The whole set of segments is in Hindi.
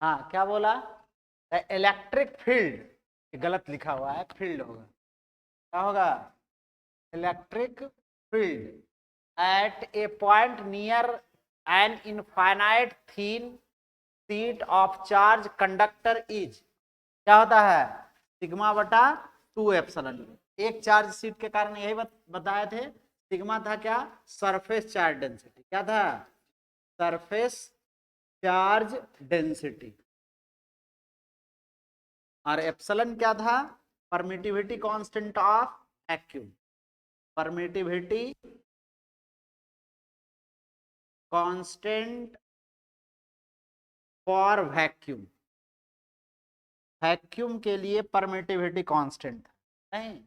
हाँ क्या बोला, इलेक्ट्रिक फील्ड, गलत लिखा हुआ है, फील्ड होगा, क्या होगा, electric field at A point near an infinite thin sheet of charge conductor is, क्या होता है, सिग्मा बटा 2 एप्सिलॉन। एक चार्ज शीट के कारण यही बताए थे, सिग्मा था क्या, सरफेस चार्ज डेंसिटी, क्या था, सरफेस चार्ज डेंसिटी, और एप्सिलॉन क्या था, permittivity constant of vacuum, permittivity constant for vacuum, vacuum के लिए परमिटिविटी कांस्टेंट, नहीं,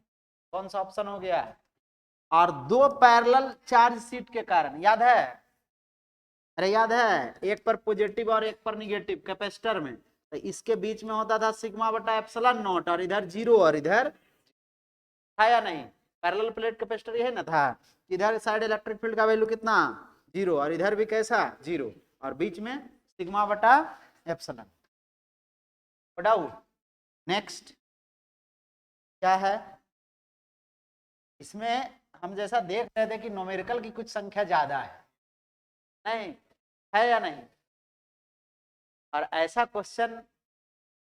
कौन सा ऑप्शन हो गया, और दो पैरेलल चार्ज शीट के कारण, याद है, अरे याद है, एक पर पॉजिटिव और एक पर निगेटिव कैपेसिटर में, तो इसके बीच में होता था सिग्मा बटा एप्सिलॉन नॉट, और इधर जीरो और इधर, था या नहीं, पैरेलल प्लेट कैपेसिटर ये है ना था, इधर साइड इलेक्ट्रिक फील्ड का वैल्यू कितना, जीरो, और इधर भी कैसा, जीरो, और बीच में सिग्मा बटा एप्सिलॉन। डाउट, नेक्स्ट क्या है, इसमें हम जैसा देख रहे थे कि न्यूमेरिकल की कुछ संख्या ज्यादा है, नहीं है या नहीं, और ऐसा क्वेश्चन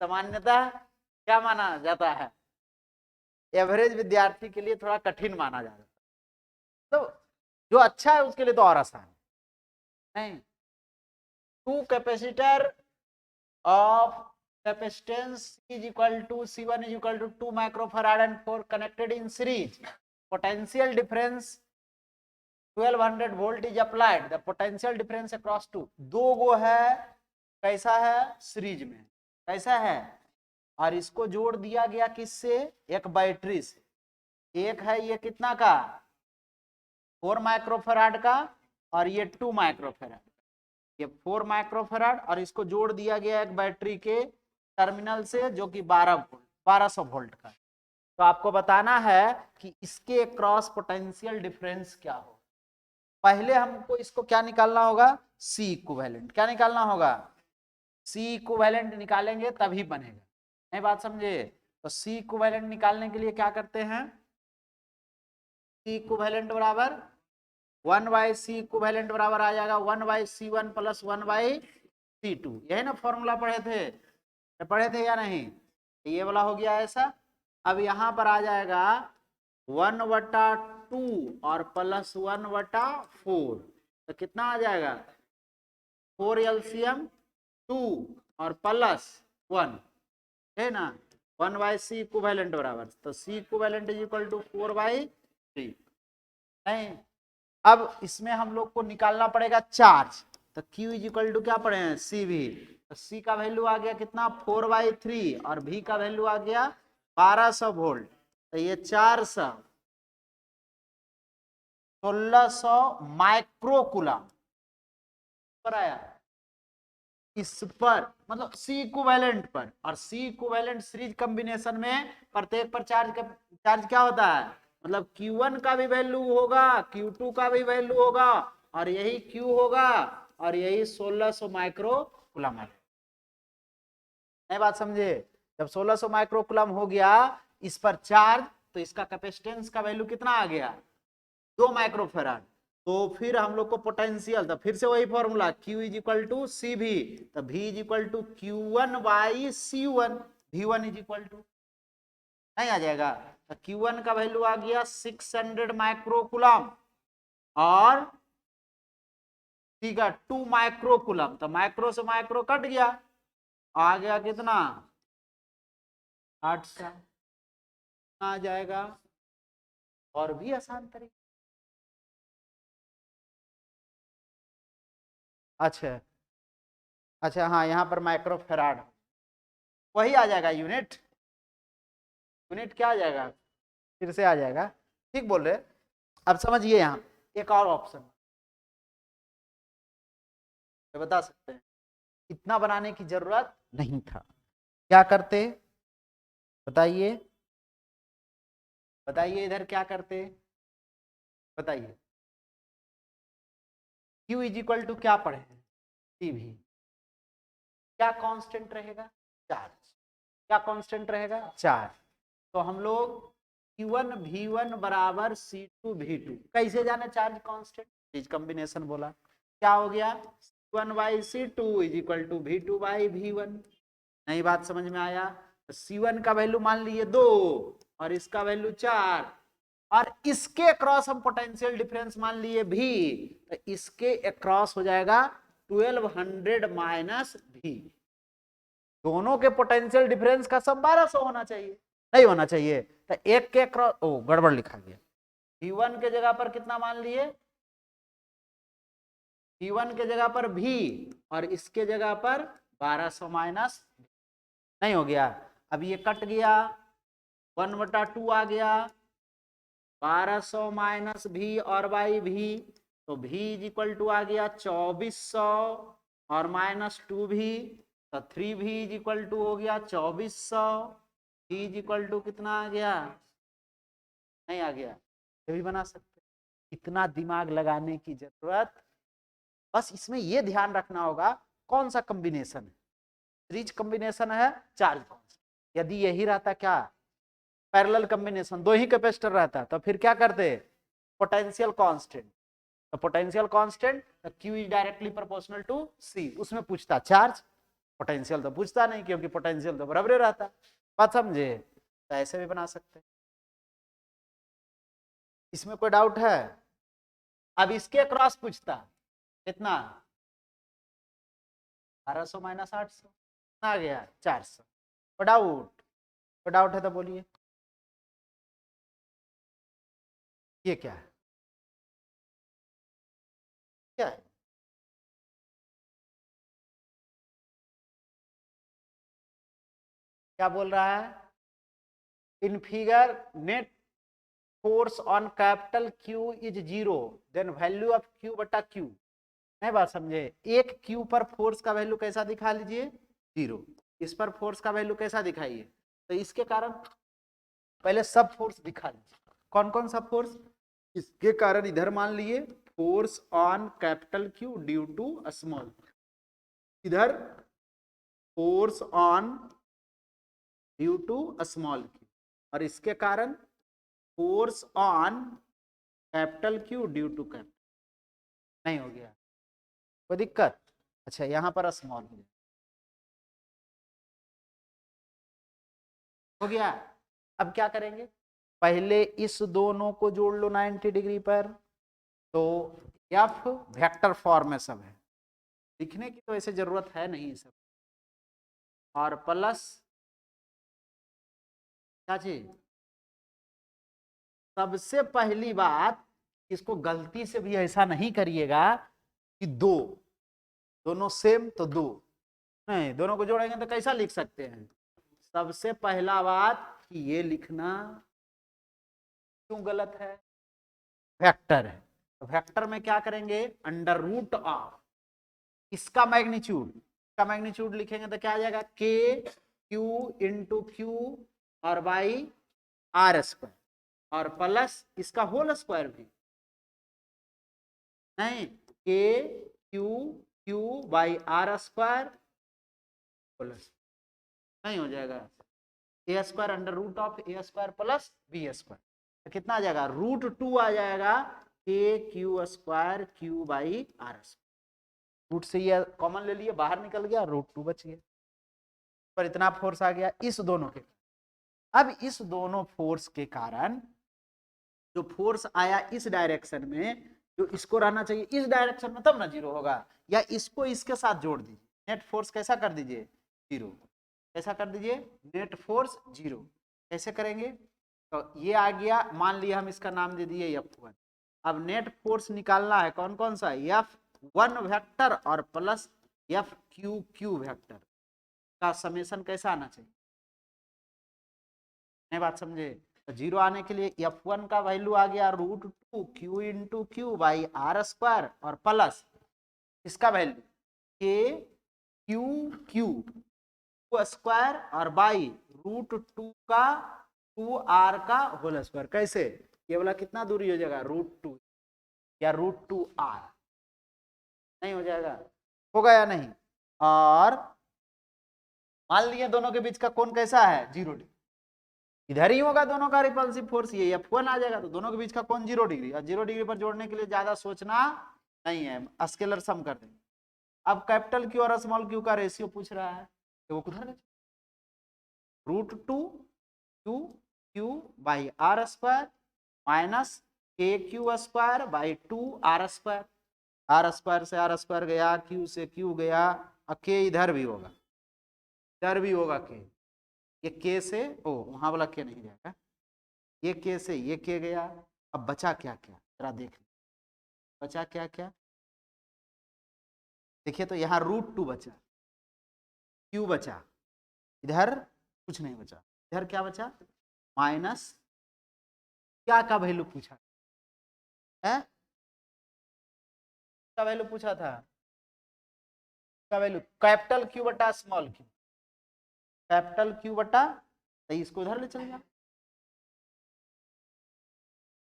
सामान्यतः क्या माना जाता है, एवरेज विद्यार्थी के लिए थोड़ा कठिन माना जाता है, तो जो अच्छा है उसके लिए तो और आसान है, नहीं, two capacitor of capacitance is equal to C1 is equal to 2 microfarad and 4 connected in series. Potential difference 1200 volt is applied. The potential difference across two. दो गो है, कैसा है, सीरीज में, कैसा है, और इसको जोड़ दिया गया किससे, एक बैटरी से, एक है ये कितना का, 4 माइक्रोफराड का, और ये 2 माइक्रोफराड, ये 4 माइक्रोफराड, और इसको जोड़ दिया गया एक बैटरी के टर्मिनल से जो कि 1200 वोल्ट का, तो आपको बताना है कि इसके क्रॉस पोटेंशियल डिफरेंस क्या हो। पहले हमको इसको क्या निकालना होगा, सी इक्विवेलेंट, क्या निकालना होगा, सी इक्विवेलेंट निकालेंगे तभी बनेगा, नहीं बात समझे, तो सी इक्विवेलेंट निकालने के लिए क्या करते हैं, सी इक्विवेलेंट बराबर 1 बाई सी इक्विवेलेंट बराबर आ जाएगा 1 by C one plus 1 by C two, यही ना फॉर्मूला पढ़े थे या नहीं, ये वाला हो गया ऐसा। अब यहां पर आ जाएगा 1/2 और प्लस 1/4, तो कितना आ जाएगा, 4 एलसीएम 2 और प्लस 1, है ना, 1 बाई सी इक्विवेलेंट बराबर, तो C equivalent is equal to 4/3, नहीं, अब इसमें हम लोग को निकालना पड़ेगा चार्ज, तो Q इज इक्वल टू क्या पढ़े हैं, सी भी, तो C का वैल्यू आ गया कितना 4/3, और V का वैल्यू आ गया 1200 वोल्ट, तो ये 400 1600 माइक्रोकुलम पर आया, इस पर मतलब सी इक्विवेलेंट पर, और सी इक्विवेलेंट सीरीज कॉम्बिनेशन में प्रत्येक पर चार्ज क्या होता है, मतलब Q1 का भी वैल्यू होगा, Q2 का भी वैल्यू होगा, और यही Q होगा, और यही 1600 माइक्रो कुलम है, नहीं बात समझे, जब 1600 माइक्रो कुलम हो गया इस पर चार्ज, तो इसका कैपेसिटेंस का वैल्यू कितना आ गया, 2 माइक्रोफेराड, तो फिर हम लोग को पोटेंशियल, तो फिर से वही formula Q is equal to C V, तो V is equal to Q1 by C1, V1 is equal to, नहीं आ जाएगा, तो Q1 का वैल्यू आ गया 600 माइक्रोकुलम, और ठीक है 2 माइक्रोकुलम, तो माइक्रो से माइक्रो कट गया, आ गया कितना 800, आ जाएगा, और भी आसान तरीका, अच्छा अच्छा, हाँ यहाँ पर माइक्रोफेराड, वही आ जाएगा यूनिट, यूनिट क्या आ जाएगा, फिर से आ जाएगा, ठीक बोल रहे, अब समझिए यहाँ एक और ऑप्शन तो बता सकते हैं, इतना बनाने की जरूरत नहीं था, क्या करते, बताइए, बताइए इधर क्या करते, बताइए, Q इज इक्वल टू क्या पढ़े, सी भी, क्या कांस्टेंट रहेगा? चार्ज। क्या कांस्टेंट रहेगा? चार्ज। तो हम लोग Q1 V1 बराबर C2 V2 कैसे जाने चार्ज कांस्टेंट? चीज कॉम्बिनेशन बोला, क्या हो गया? C1 by C2 is equal to V2 by V1। नई बात समझ में आया? तो C1 का वैल्यू मान लिए 2 और इसका वैल्यू 4 और इसके अक्रॉस हम पोटेंशियल डिफरेंस मान लिए V, तो इसके अक्रॉस हो जाएगा 1200 माइनस V। दोनों के पोटेंशियल डिफरेंस का सम 1200 होना चाहिए, नहीं होना चाहिए? तो एक के क्रॉस, ओ गड़बड़ लिखा गया। V1 के जगह पर कितना मान लिए? V1 के जगह पर V और इसके जगह पर 1200 माइनस, नहीं हो गया? अब ये कट गया, 1/2 आ गया, 1200 माइनस V और बाई V, तो V इज इक्वल टू आ गया 2400 और माइनस 2V, तो 3V इज इक्वल टू हो गया 2400। V इज इक्वल टू कितना आ गया? नहीं आ गया? ये भी बना सकते। इतना दिमाग लगाने की जरूरत, बस इसमें ये ध्यान रखना होगा कौन सा कॉम्बिनेशन है। सीरीज कॉम्बिनेशन है चार्ज कांस्टेंट। यदि यही रहता क्या, पैरेलल कॉम्बिनेशन, दो ही कैपेसिटर रहता, तो फिर क्या करते? Potential constant. तो potential constant Q is directly proportional to C, उसमें पूछता चार्ज, पोटेंशियल तो पूछता नहीं क्योंकि पोटेंशियल तो बराबर रहता। बात समझे? तो ऐसे भी बना सकते। इसमें कोई डाउट है? अब इसके क्रॉस पूछता कितना? 1200 माइनस 800 आ गया 400। कोई डाउट? कोई डाउट है तो बोलिए। ये क्या है? क्या है? क्या बोल रहा है? In figure net force on capital Q is 0, then value of Q बटा Q। नहीं बात समझे? एक Q पर फोर्स का वैल्यू कैसा दिखा लीजिए? 0। इस पर फोर्स का वैल्यू कैसा दिखाइए? तो इसके कारण पहले सब फोर्स दिखा लीजिए। कौन कौन सा फोर्स? इसके कारण इधर मान लिए force on capital Q due to small, इधर force on due to small Q, और इसके कारण force on capital Q due to capital. नहीं हो गया? कोई दिक्कत? अच्छा यहां पर स्मॉल हो गया। अब क्या करेंगे? पहले इस दोनों को जोड़ लो 90 डिग्री पर, तो F वेक्टर फॉर्म में सब है, लिखने की तो ऐसे जरूरत है नहीं सब, और प्लस क्या चीज? सबसे पहली बात, इसको गलती से भी ऐसा नहीं करिएगा कि दोनों सेम तो दो, नहीं दोनों को जोड़ेंगे तो कैसा लिख सकते हैं? सबसे पहला बात कि ये लिखना क्यों गलत है? वेक्टर है, तो वेक्टर में क्या करेंगे? अंडर रूट ऑफ इसका मैग्नीट्यूड लिखेंगे तो क्या आ जाएगा? K Q इंटू Q और बाई R स्क्वायर, और प्लस इसका होल स्क्वायर भी, नहीं K Q Q by R square plus, नहीं हो जाएगा? A square under root of A square plus B square, तो कितना आ जाएगा? √2 आ जाएगा K Q square Q by R square. Root से ये कॉमन ले लिए, बाहर निकल गया, √2 बच गया, पर इतना फोर्स आ गया इस दोनों के। अब इस दोनों फोर्स के कारण जो फोर्स आया इस डायरेक्शन में, जो इसको रहना चाहिए इस डायरेक्शन में, तब ना जीरो होगा। या इसको इसके साथ जोड़ दीजिए, नेट फोर्स कैसा कर दीजिए? जीरो। कैसा कर दीजिए? Net force zero. कैसे करेंगे? तो ये आ गया, मान लिया हम इसका नाम दे दिए F1। अब नेट फोर्स निकालना है कौन कौन सा? F1 वेक्टर और प्लस FQ वेक्टर का समेशन कैसा आना चाहिए? नहीं बात समझे? तो जीरो आने के लिए F1 का वैल्यू आ गया √2 Q into Q by R square, और प्लस इसका वैल्यू K Q स्क्वायर और बाई √2 का 2R का होल स्क्वायर। कैसे? ये वाला कितना दूरी हो जाएगा? √2 या √2R, नहीं हो जाएगा? होगा या नहीं? और मान लिए दोनों के बीच का कोण कैसा है, 0 डिग्री। इधर ही होगा दोनों का रिपल्सिव फोर्स, ये F1 आ जाएगा, तो दोनों के बीच का कोण 0 डिग्री, और 0 डिग्री पर जोड़ने के लिए ज्यादा सोचना नहीं है, स्केलर सम कर देंगे। अब कैपिटल क्यू और स्मॉल क्यू का रेशियो पूछ रहा है, तो वो किधर √2 Q Q by R square minus K Q square by 2 R square. R square से आर स्क्वायर गया, क्यू से क्यू गया, और के इधर भी होगा, इधर भी होगा के, ये के से ओ वहां वाला के नहीं जाएगा, ये के से ये के गया। अब बचा क्या क्या, जरा देख बचा क्या क्या, देखिए तो यहाँ √2 बचा, क्यू बचा, इधर कुछ नहीं बचा, इधर क्या बचा, माइनस क्या का वैल्यू पूछा है, का वैल्यू पूछा था, का वैल्यू कैपिटल क्यू बटा स्मॉल क्यू, कैपिटल क्यू बटा, तो इसको इधर ले चल जा।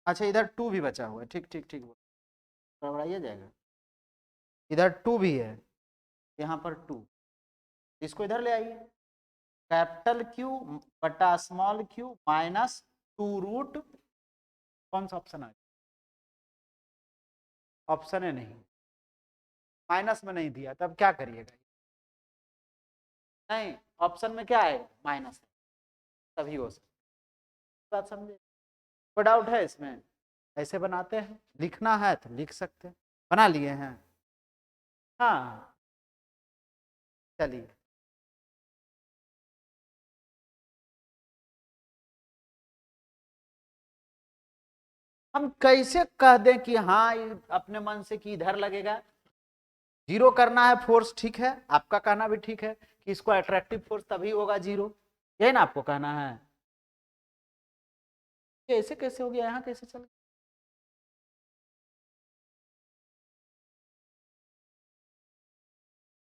अच्छा इधर 2 भी बचा हुआ है, ठीक ठीक ठीक, बढ़ाइए जाएगा, इधर 2 भी है, यहाँ पर 2, इसको इधर ले आइए, कैपिटल क्यू बटा स्मॉल क्यू माइनस 2 कौन सा ऑप्शन आ, ऑप्शन है नहीं, माइनस में नहीं दिया, तब क्या करिएगा, नहीं ऑप्शन में क्या है, माइनस है, तभी हो सकता, बात समझे, कोई डाउट है इसमें, ऐसे बनाते हैं, लिखना है तो लिख सकते हैं, बना लिए हैं, हाँ चलिए। हम कैसे कह दें कि हाँ अपने मन से कि इधर लगेगा, 0 करना है फोर्स, ठीक है, आपका कहना भी ठीक है कि इसको अट्रैक्टिव फोर्स तभी होगा 0, यही ना आपको कहना है, ऐसे कैसे हो गया, यहाँ कैसे चल,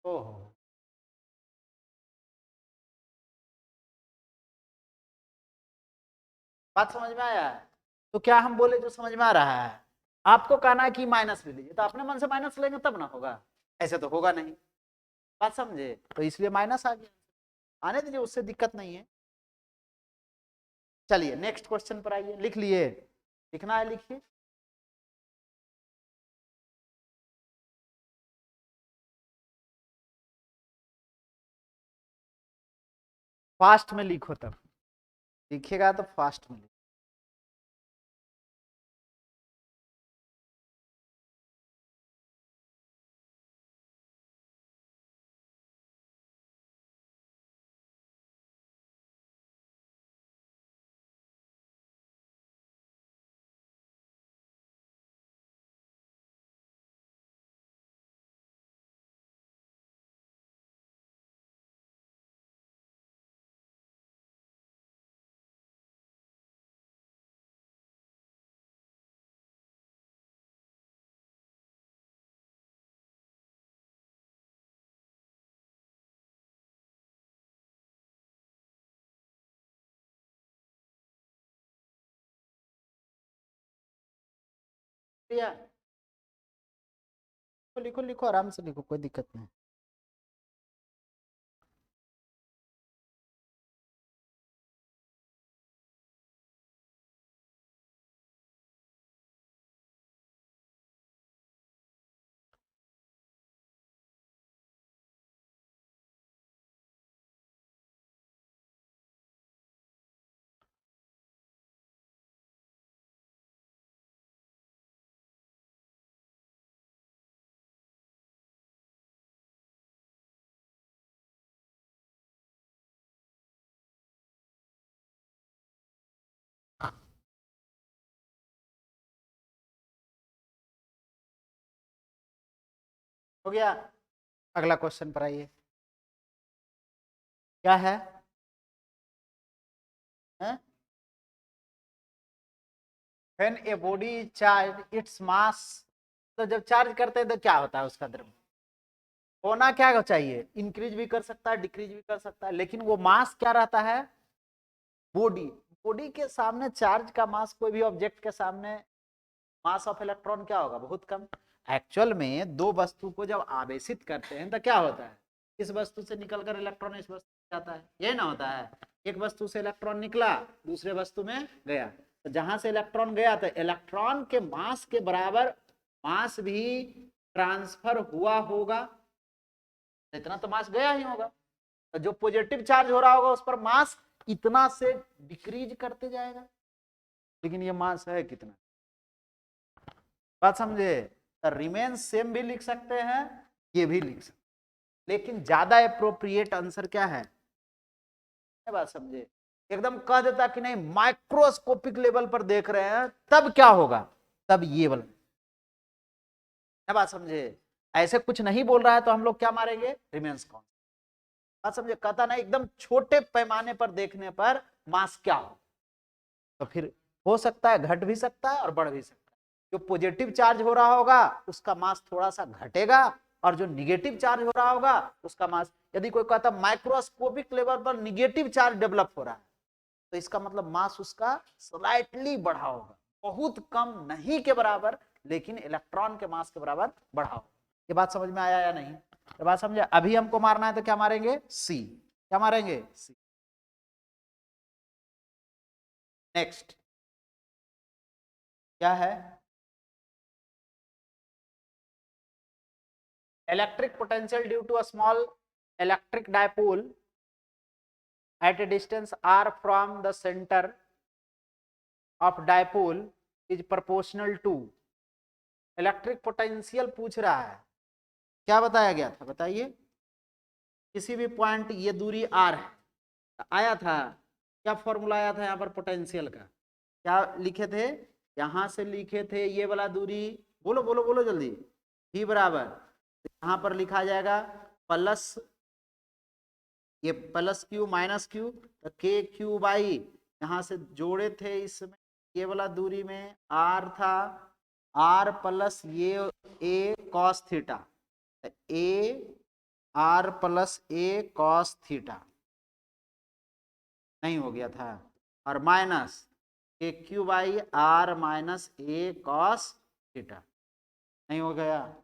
ओहो बात समझ में आया, तो क्या हम बोले जो समझ में आ रहा है, आपको कहना है कि माइनस ले लीजिए, तो अपने मन से माइनस लेंगे तब ना होगा, ऐसे तो होगा नहीं, बात समझे, तो इसलिए माइनस आ गया, आने दीजिए, उससे दिक्कत नहीं है। चलिए नेक्स्ट क्वेश्चन पर आइए, लिख लिए, लिखना है लिखिए, फास्ट में लिखो, तब लिखिएगा तो फास्ट में लिखो। लिखो लिखो आराम से लिखो, कोई दिक्कत नहीं। हो गया, अगला क्वेश्चन पर आइए, क्या है, हैं? When a body charge its mass, तो जब चार्ज करते हैं तो क्या होता है उसका द्रव्य, होना क्या चाहिए, इंक्रीज भी कर सकता है डिक्रीज भी कर सकता है, लेकिन वो मास क्या रहता है, बॉडी, बॉडी के सामने चार्ज का मास, कोई भी ऑब्जेक्ट के सामने मास ऑफ इलेक्ट्रॉन क्या होगा, बहुत कम। एक्चुअल में दो वस्तु को जब आवेशित करते हैं तो क्या होता है, इस वस्तु से निकलकर इलेक्ट्रॉन इस वस्तु जाता है, यही ना होता है। एक वस्तु से इलेक्ट्रॉन निकला, दूसरे वस्तु में गया, तो जहां से इलेक्ट्रॉन गया तो इलेक्ट्रॉन के मास के बराबर मास भी ट्रांसफर हुआ होगा, इतना तो मास गया ही होगा। तो जो पॉजिटिव चार्ज हो रहा होगा उस पर मास इतना से डिक्रीज करते जाएगा, लेकिन ये मास है कितना, बात समझे। रिमेन सेम भी लिख सकते हैं, ये भी लिख सकते हैं, लेकिन ज्यादा अप्रोप्रिएट आंसर क्या है, बात समझे। एकदम कह देता कि नहीं माइक्रोस्कोपिक लेवल पर देख रहे हैं तब क्या होगा, तब ये वाला, बात समझे। ऐसे कुछ नहीं बोल रहा है तो हम लोग क्या मारेंगे, रिमेन्स कौन, बात समझे। कहता नहीं एकदम छोटे पैमाने पर देखने पर मास क्या हो, तो फिर हो सकता है घट भी सकता है और बढ़ भी सकता है। जो पॉजिटिव चार्ज हो रहा होगा उसका मास थोड़ा सा घटेगा, और जो निगेटिव चार्ज हो रहा होगा उसका मास, यदि कोई कहता माइक्रोस्कोपिक लेवल पर निगेटिव चार्ज डेवलप हो रहा है तो इसका मतलब मास उसका स्लाइटली बढ़ा होगा, बहुत कम, नहीं के बराबर, लेकिन इलेक्ट्रॉन के मास के बराबर बढ़ा होगा। ये बात समझ में आया या नहीं, ये बात समझे। अभी हमको मारना है तो क्या मारेंगे, सी, क्या मारेंगे, सी। नेक्स्ट क्या है, electric potential due to a small electric dipole at a distance r from the center of dipole is proportional to, electric potential पूछ रहा है, क्या बताया गया था बताइए। किसी भी पॉइंट, ये दूरी r है, आया था क्या फॉर्मूला आया था यहाँ पर पोटेंशियल का, क्या लिखे थे, यहां से लिखे थे ये वाला दूरी, बोलो बोलो बोलो जल्दी, v बराबर, यहां पर लिखा जाएगा प्लस, ये प्लस क्यू माइनस क्यू, तो के क्यू बाई, यहां से जोड़े थे इसमें, ये वाला दूरी में आर था, आर प्लस ये A cos theta, A R plus A cos theta, नहीं हो गया था, और minus K Q by R minus A cos theta, नहीं हो गया।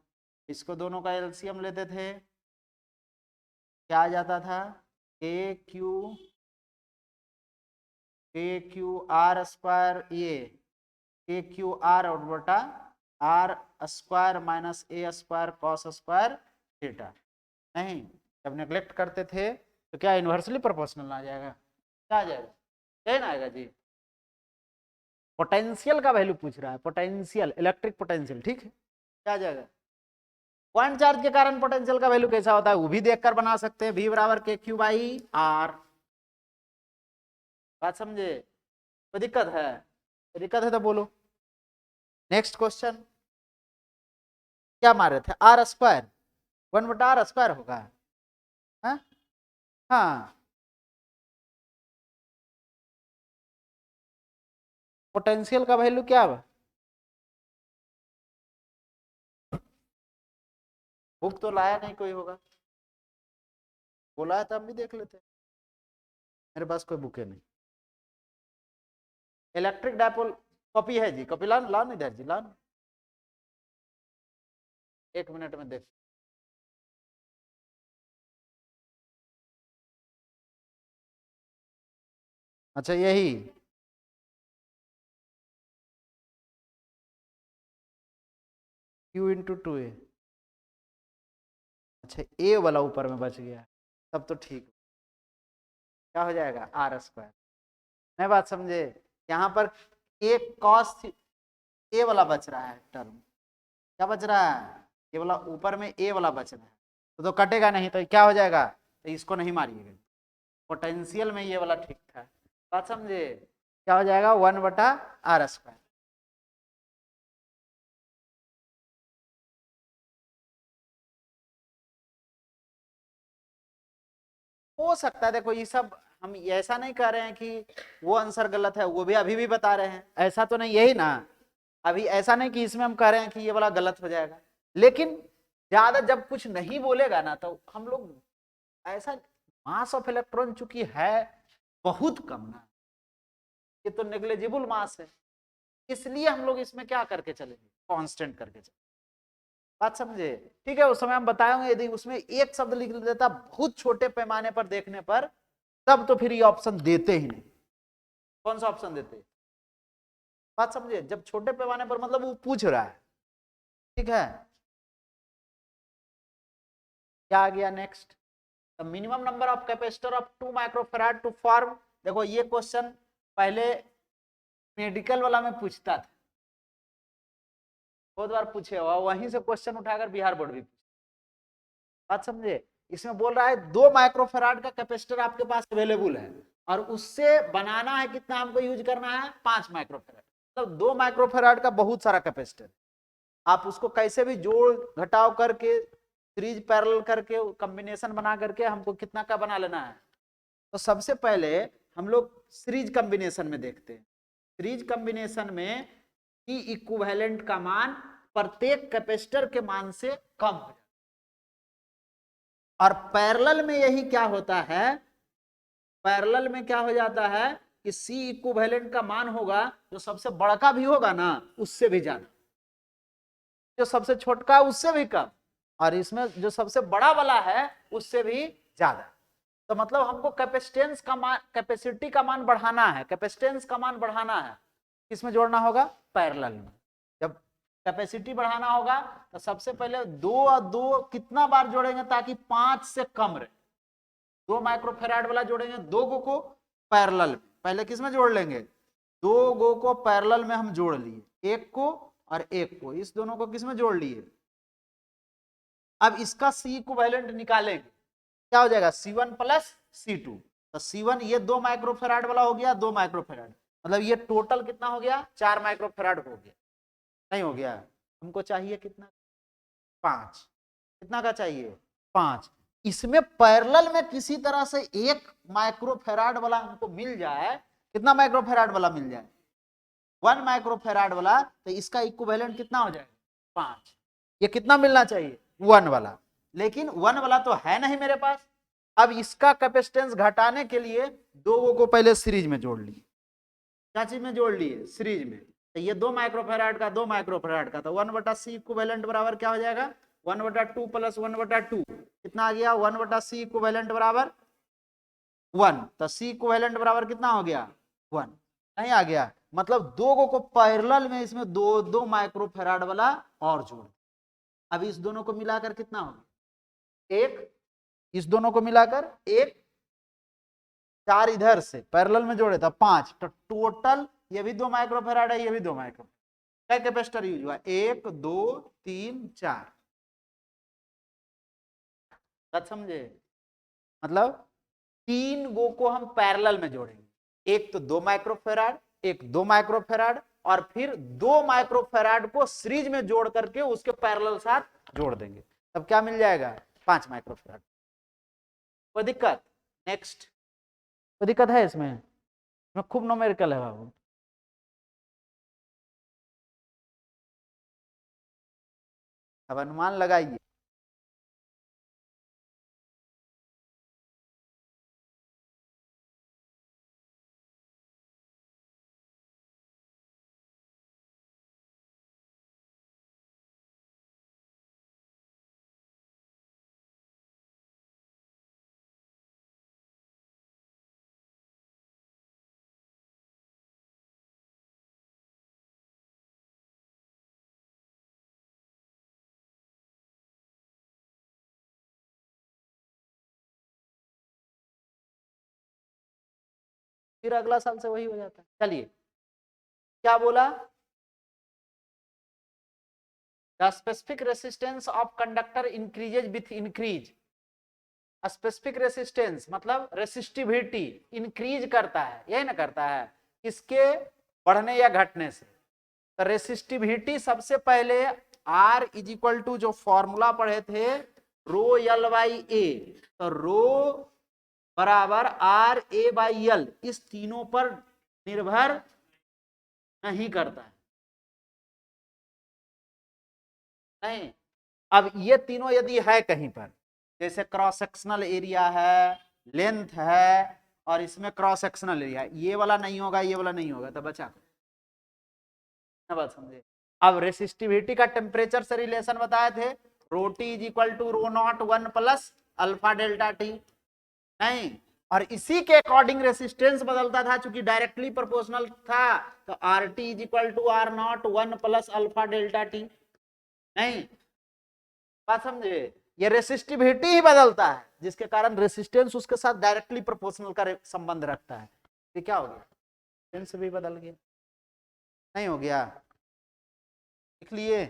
इसको दोनों का एलसीएम लेते थे, क्या आ जाता था, के क्यू आर स्क्वायर, ये के क्यू आर और बटा R square minus a square cos square theta. नहीं, जब नेग्लेक्ट करते थे तो क्या इन्वर्सली प्रोपोर्शनल आ जाएगा, क्या आ जाएगा, क्या ना आएगा जी। पोटेंशियल का वैल्यू पूछ रहा है, पोटेंशियल, इलेक्ट्रिक पोटेंशियल, ठीक है, क्या आ जाएगा। पॉइंट चार्ज के कारण पोटेंशियल का वैल्यू कैसा होता है वो भी देखकर बना सकते हैं, v बराबर के क्यू बाई आर, बात समझे। कोई दिक्कत है, दिक्कत है तो बोलो। नेक्स्ट क्वेश्चन क्या मार रहे थे, आर स्क्वायर, 1/r स्क्वायर होगा, हाँ, पोटेंशियल का वैल्यू क्या है, बुक तो लाया नहीं कोई होगा, बोला है तो हम भी देख लेते, मेरे पास कोई बुक है नहीं। इलेक्ट्रिक डायपोल कॉपी है जी, कॉपी लान लान इधर जी, लान, एक मिनट में देख, अच्छा यही, Q इंटू 2a, अच्छा ए वाला ऊपर में बच गया, तब तो ठीक, क्या हो जाएगा आर स्क्वायर, मैं बात समझे। यहाँ पर एक कॉस ए वाला बच रहा है टर्म, क्या बच रहा है, ये वाला ऊपर में ए वाला बच रहा है, तो कटेगा नहीं, तो क्या हो जाएगा, तो इसको नहीं मारिएगा, पोटेंशियल में ये वाला ठीक था, बात समझे, क्या हो जाएगा 1/r स्क्वायर। हो सकता है, देखो ये सब हम ऐसा नहीं कह रहे हैं कि वो आंसर गलत है, वो भी अभी भी बता रहे हैं, ऐसा तो नहीं, यही ना, अभी ऐसा नहीं कि इसमें हम कह रहे हैं कि ये वाला गलत हो जाएगा, लेकिन ज्यादा जब कुछ नहीं बोलेगा ना तो हम लोग ऐसा, मास ऑफ इलेक्ट्रॉन चूंकि है बहुत कम ना, ये तो नेग्लिजिबल मास है, इसलिए हम लोग इसमें क्या करके चलेंगे, कांस्टेंट करके चलेंगे, बात समझे। ठीक है, उस समय हम बताएंगे, यदि उसमें एक शब्द लिख देता बहुत छोटे पैमाने पर देखने पर तब तो फिर ये ऑप्शन देते ही नहीं। कौन सा ऑप्शन देते? बात समझिए, जब छोटे पैमाने पर मतलब वो पूछ रहा है, ठीक है। क्या आ गया next? The minimum number of capacitor of 2 microfarad to form. देखो ये क्वेश्चन पहले मेडिकल वाला में पूछता था, बहुत बार पूछे हुआ, वहीं से क्वेश्चन उठाकर बिहार बोर्ड भी। बात समझे, इसमें बोल रहा है 2 माइक्रोफैराड का कैपेसिटर आपके पास अवेलेबल है और उससे बनाना है कितना, हमको यूज करना है 5 माइक्रोफैराड। मतलब 2 माइक्रोफैराड का बहुत सारा कैपेसिटर, आप उसको कैसे भी जोड़ घटाव करके, सीरीज पैरेलल करके, कॉम्बिनेशन बना करके हमको कितना का बना लेना है। तो सबसे पहले हम लोग सीरीज कॉम्बिनेशन में देखते हैं। सीरीज कॉम्बिनेशन में ई इक्विवेलेंट का मान प्रत्येक कैपेसिटर के मान से कम हो जाता है, और पैरेलल में यही क्या होता है, पैरेलल में क्या हो जाता है कि सी इक्विवेलेंट का मान होगा जो सबसे बड़का भी होगा ना उससे भी ज्यादा, जो सबसे छोटका उससे भी कम, और इसमें जो सबसे बड़ा वाला है उससे भी ज्यादा। तो मतलब हमको कैपेसिटेंस का मान, कैपेसिटी का मान बढ़ाना है, कैपेसिटेंस का मान बढ़ाना है, किसमें जोड़ना होगा? पैरेलल में। जब कैपेसिटी बढ़ाना होगा तो सबसे पहले 2 और 2 कितना बार जोड़ेंगे ताकि 5 से कम रहे। 2 माइक्रोफैराड वाला जोड़ेंगे 2 गो को पैरेलल में, पहले किसमें जोड़ लेंगे? 2 गो को पैरेलल में हम जोड़ लिए, एक को और एक को, इस दोनों को किसमें जोड़ लिए। अब इसका सी इक्विवेलेंट निकालेंगे, क्या हो जाएगा? C1 plus C2। तो C1 ये 2 माइक्रोफैराड वाला हो गया, 2 माइक्रोफैराड, मतलब ये टोटल कितना हो गया? 4 माइक्रोफैराड हो गया, नहीं हो गया? हमको चाहिए कितना? 5। कितना का चाहिए? 5। इसमें पैरेलल में किसी तरह से 1 माइक्रोफैराड वाला हमको मिल जाए, कितना माइक्रोफैराड वाला मिल जाए? 1 माइक्रोफैराड वाला, तो इसका इक्विवेलेंट कितना हो जाएगा? 5। ये कितना मिलना चाहिए? 1 वाला, लेकिन 1 वाला तो है नहीं मेरे पास। अब इसका कैपेसिटेंस घटाने के लिए 2 को पहले सीरीज में जोड़ लिए। क्या चीज में जोड़ लिए? सीरीज में। तो ये 2 माइक्रोफैराड का 2 माइक्रोफैराड का, तो 1/c इक्विवेलेंट बराबर क्या हो जाएगा? 1/2 प्लस 1/2 कितना आ गया? 1/c इक्विवेलेंट बराबर 1। तो c इक्विवेलेंट बराबर कितना हो गया? 1। नहीं आ गया? मतलब 2 को पैरेलल में इसमें 2 माइक्रोफैराड वाला और जोड़। अब इस दोनों को मिलाकर कितना होगा? 1, इस दोनों को मिलाकर 1, 4 इधर से पैरेलल में जोड़े था 5, तो टोटल ये भी 2 माइक्रोफैराड है, ये भी 2 माइक्रोफैराड। क्या कैपेसिटर यूज हुआ? 1 2 3 4। बात समझे? मतलब 3 गो को हम पैरेलल में जोड़ेंगे, एक तो 2 माइक्रोफैराड, एक 2 माइक्रोफैराड, और फिर 2 माइक्रोफैराड को सीरीज में जोड़ करके उसके पैरेलल साथ जोड़ देंगे, तब क्या मिल जाएगा? 5 माइक्रोफैराड। कोई दिक्कत? नेक्स्ट, कोई दिक्कत है इसमें? खूब न्यूमेरिकल है बाबू। अब अनुमान लगाइए। फिर अगला साल से वही हो जाता है। चलिए, क्या बोला? The specific resistance of conductor increases with increase. Specific resistance मतलब रेसिस्टिविटी इंक्रीज करता है, यही ना करता है, किसके बढ़ने या घटने से। तो रेसिस्टिविटी सबसे पहले R इज इक्वल टू, जो फॉर्मूला पढ़े थे, रो L बाई ए, तो रो बराबर RA/L, इस तीनों पर निर्भर नहीं करता है। नहीं, अब ये तीनों यदि है कहीं पर, जैसे क्रॉस सेक्शनल एरिया है, लेंथ है, और इसमें क्रॉस सेक्शनल एरिया है, ये वाला नहीं होगा, ये वाला नहीं होगा, तो बचा बात समझे। अब रेसिस्टिविटी का टेम्परेचर से रिलेशन बताए थे, rho T is equal to rho not 1 plus alpha delta T. नहीं, और इसी के अकॉर्डिंग रेसिस्टेंस बदलता था, चूंकि डायरेक्टली प्रोपोर्शनल था, तो R T is equal to R not 1 plus alpha delta T. नहीं, बात समझे, ये रेसिस्टिविटी ही बदलता है, जिसके कारण रेसिस्टेंस उसके साथ डायरेक्टली प्रोपोर्शनल का संबंध रखता है। ये क्या हो गया, रेसिस्टेंस भी बदल गया, नहीं हो गया, लिख लिए।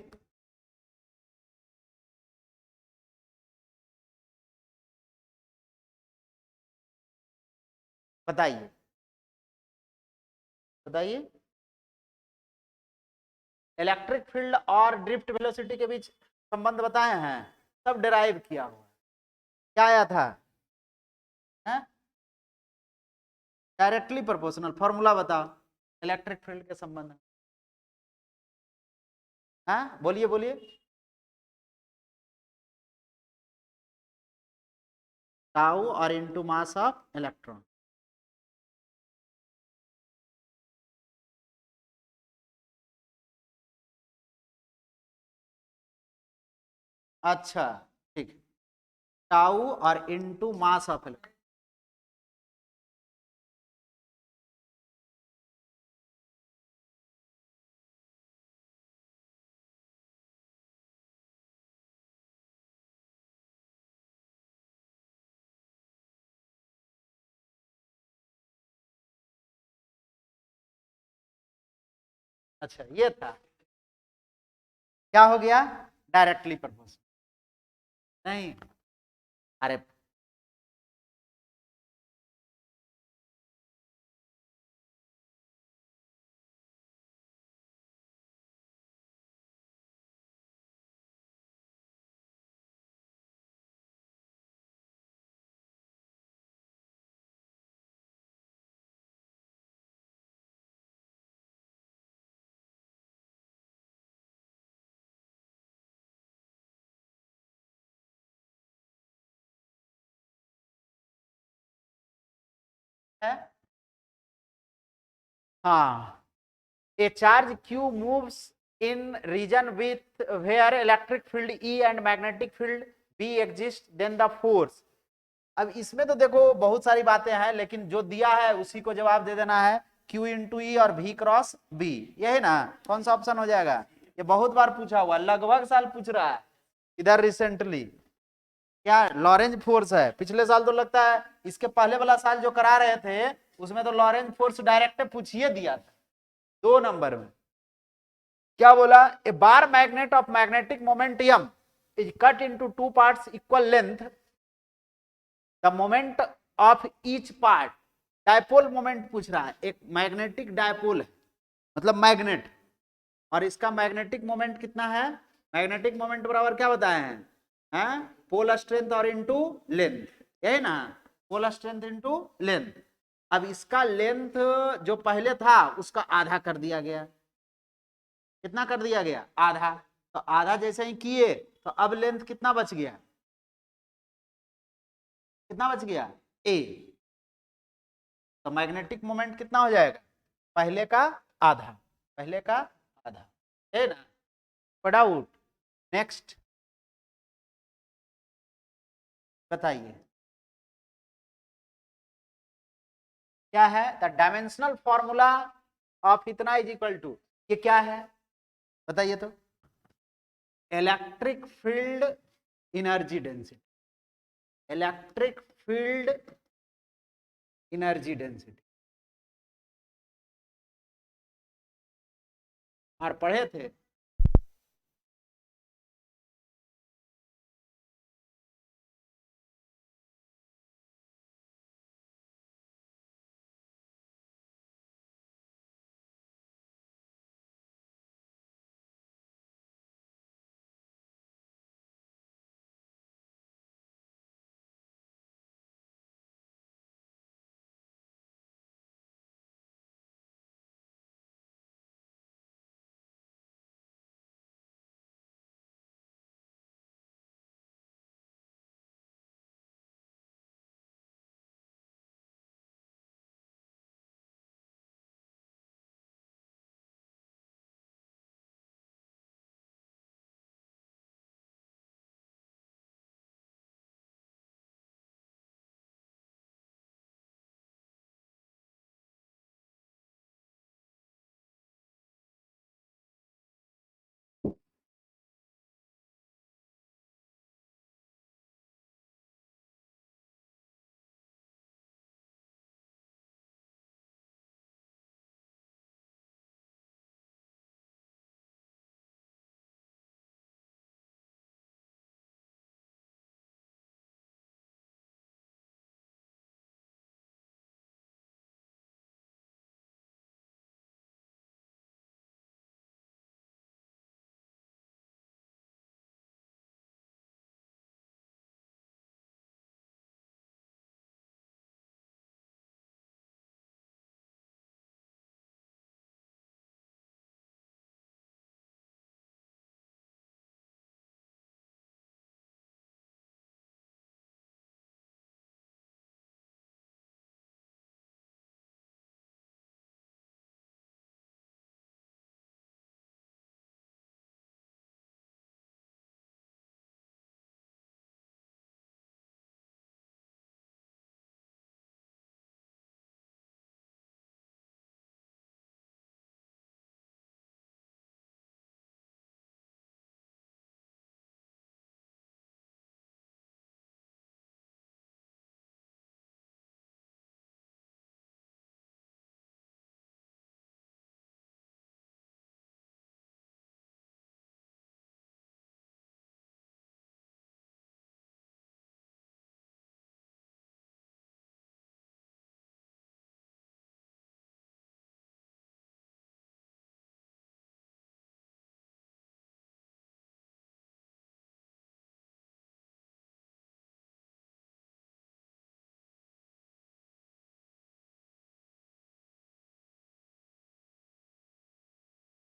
बताइए बताइए, इलेक्ट्रिक फील्ड और ड्रिफ्ट वेलोसिटी के बीच संबंध बताए हैं, सब डिराइव किया हुआ। क्या आया था, डायरेक्टली प्रोपोर्शनल, फॉर्मूला बताओ इलेक्ट्रिक फील्ड के संबंध में। हाँ बोलिए बोलिए। टाउ और इनटू मास ऑफ इलेक्ट्रॉन। अच्छा ठीक, टाउ और इनटू मास ऑफ इलेक्ट्रॉन। अच्छा ये था, क्या हो गया, डायरेक्टली प्रोपोर्शनल। नहीं, अरे है, हाँ, a charge q moves in region with where electric field E and magnetic field B exist, then the force। अब इसमें तो देखो बहुत सारी बातें हैं, लेकिन जो दिया है उसी को जवाब दे देना है, Q इंटू ई और V क्रॉस B, यही ना, कौन सा ऑप्शन हो जाएगा। ये बहुत बार पूछा हुआ, लगभग साल पूछ रहा है इधर रिसेंटली। क्या लॉरेंज फोर्स है, पिछले साल तो लगता है, इसके पहले वाला साल जो करा रहे थे उसमें तो लॉरेंज फोर्स डायरेक्ट पूछिए दिया था 2 नंबर में। क्या बोला, a bar magnet of magnetic moment m is cut into 2 parts equal length, the moment of each part, dipole moment पूछ रहा है, एक मैग्नेटिक डायपोल है, मतलब मैग्नेट, और इसका मैग्नेटिक मोमेंट कितना है, मैग्नेटिक मोमेंट बराबर क्या बताए हैं, पोल स्ट्रेंथ और इनटू लेंथ, यही ना, पोल स्ट्रेंथ इनटू लेंथ। अब इसका लेंथ जो पहले था उसका आधा कर दिया गया, कितना कर दिया गया, आधा, तो आधा जैसे ही किए तो अब लेंथ कितना बच गया, कितना बच गया, ए, तो मैग्नेटिक मोमेंट कितना हो जाएगा, पहले का आधा, पहले का आधा, है ना, डाउट। नेक्स्ट बताइए, क्या है, द डायमेंशनल फॉर्मूला ऑफ इतना इज इक्वल टू, ये क्या है बताइए तो, electric field energy density, electric field energy density, और पढ़े थे।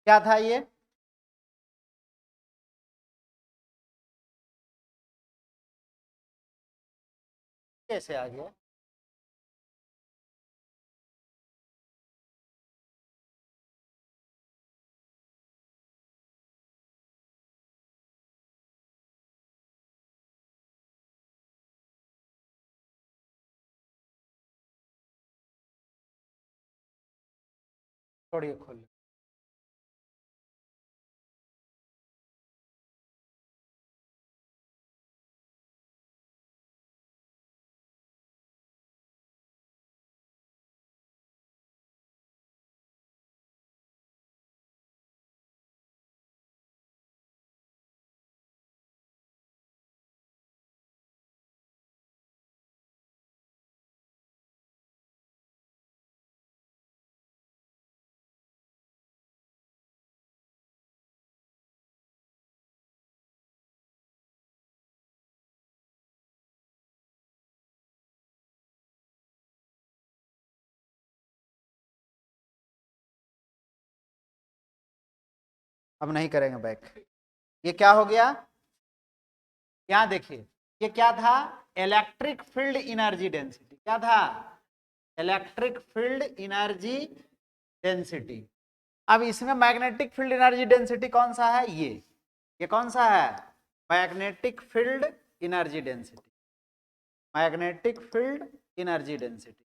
क्या था ये? कैसे आ गया? छोड़िए, खोल। अब नहीं करेंगे बैक। ये क्या हो गया? यहाँ देखिए, ये क्या था? Electric field energy density. क्या था? Electric field energy density. अब इसमें मैग्नेटिक फील्ड एनर्जी डेंसिटी कौन सा है? ये कौन सा है? Magnetic field energy density. Magnetic field energy density,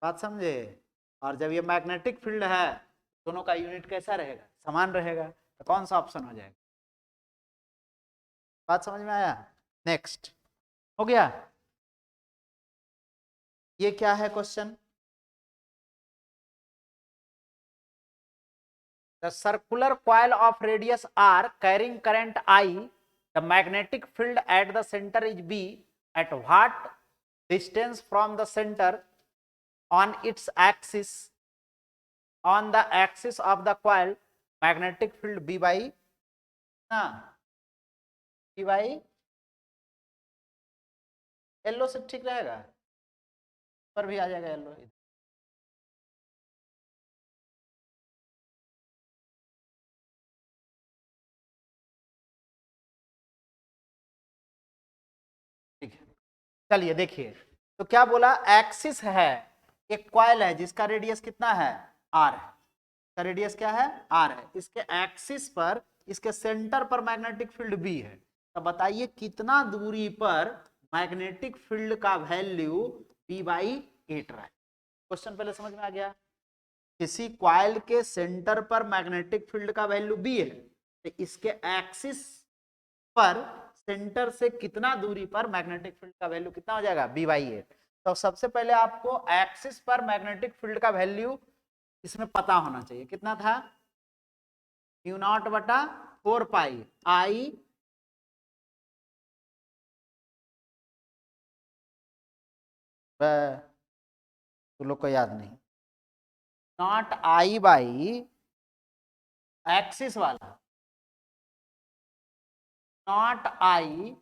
बात समझे? और जब ये मैग्नेटिक फील्ड है, दोनों का यूनिट कैसा रहेगा? समान रहेगा। तो कौन सा ऑप्शन हो जाएगा? बात समझ में आया? नेक्स्ट हो गया। ये क्या है question? The circular coil of radius r carrying current I, the magnetic field at the center is B, at what distance from the center on its axis, on the axis of the coil, magnetic field B by ना B by येलो से ठीक रहेगा? पर भी आ जाएगा येलो। ठीक है, चलिए देखिए। तो क्या बोला? एक्सिस है, एक कॉइल है जिसका रेडियस कितना है? आर है। का रेडियस क्या है? आर है। इसके एक्सिस पर, इसके सेंटर पर मैग्नेटिक फील्ड बी है। तो बताइए कितना दूरी पर मैग्नेटिक फील्ड का वैल्यू बी बाई 8 रहा है। क्वेश्चन पहले समझ में आ गया? किसी कॉइल के सेंटर पर मैग्नेटिक फील्ड का वैल्यू बी है, तो इसके एक्सिस पर सेंटर से कितना दूरी पर मैग्नेटिक फील्ड का वैल्यू कितना हो जाएगा? B by 8। तो सबसे पहले आपको एक्सिस पर मैग्नेटिक फील्ड का वैल्यू इसमें पता होना चाहिए। कितना था? म्यू नॉट बटा 4 पाई आई तो लोग को याद नहीं, नॉट आई बाई एक्सिस वाला, not I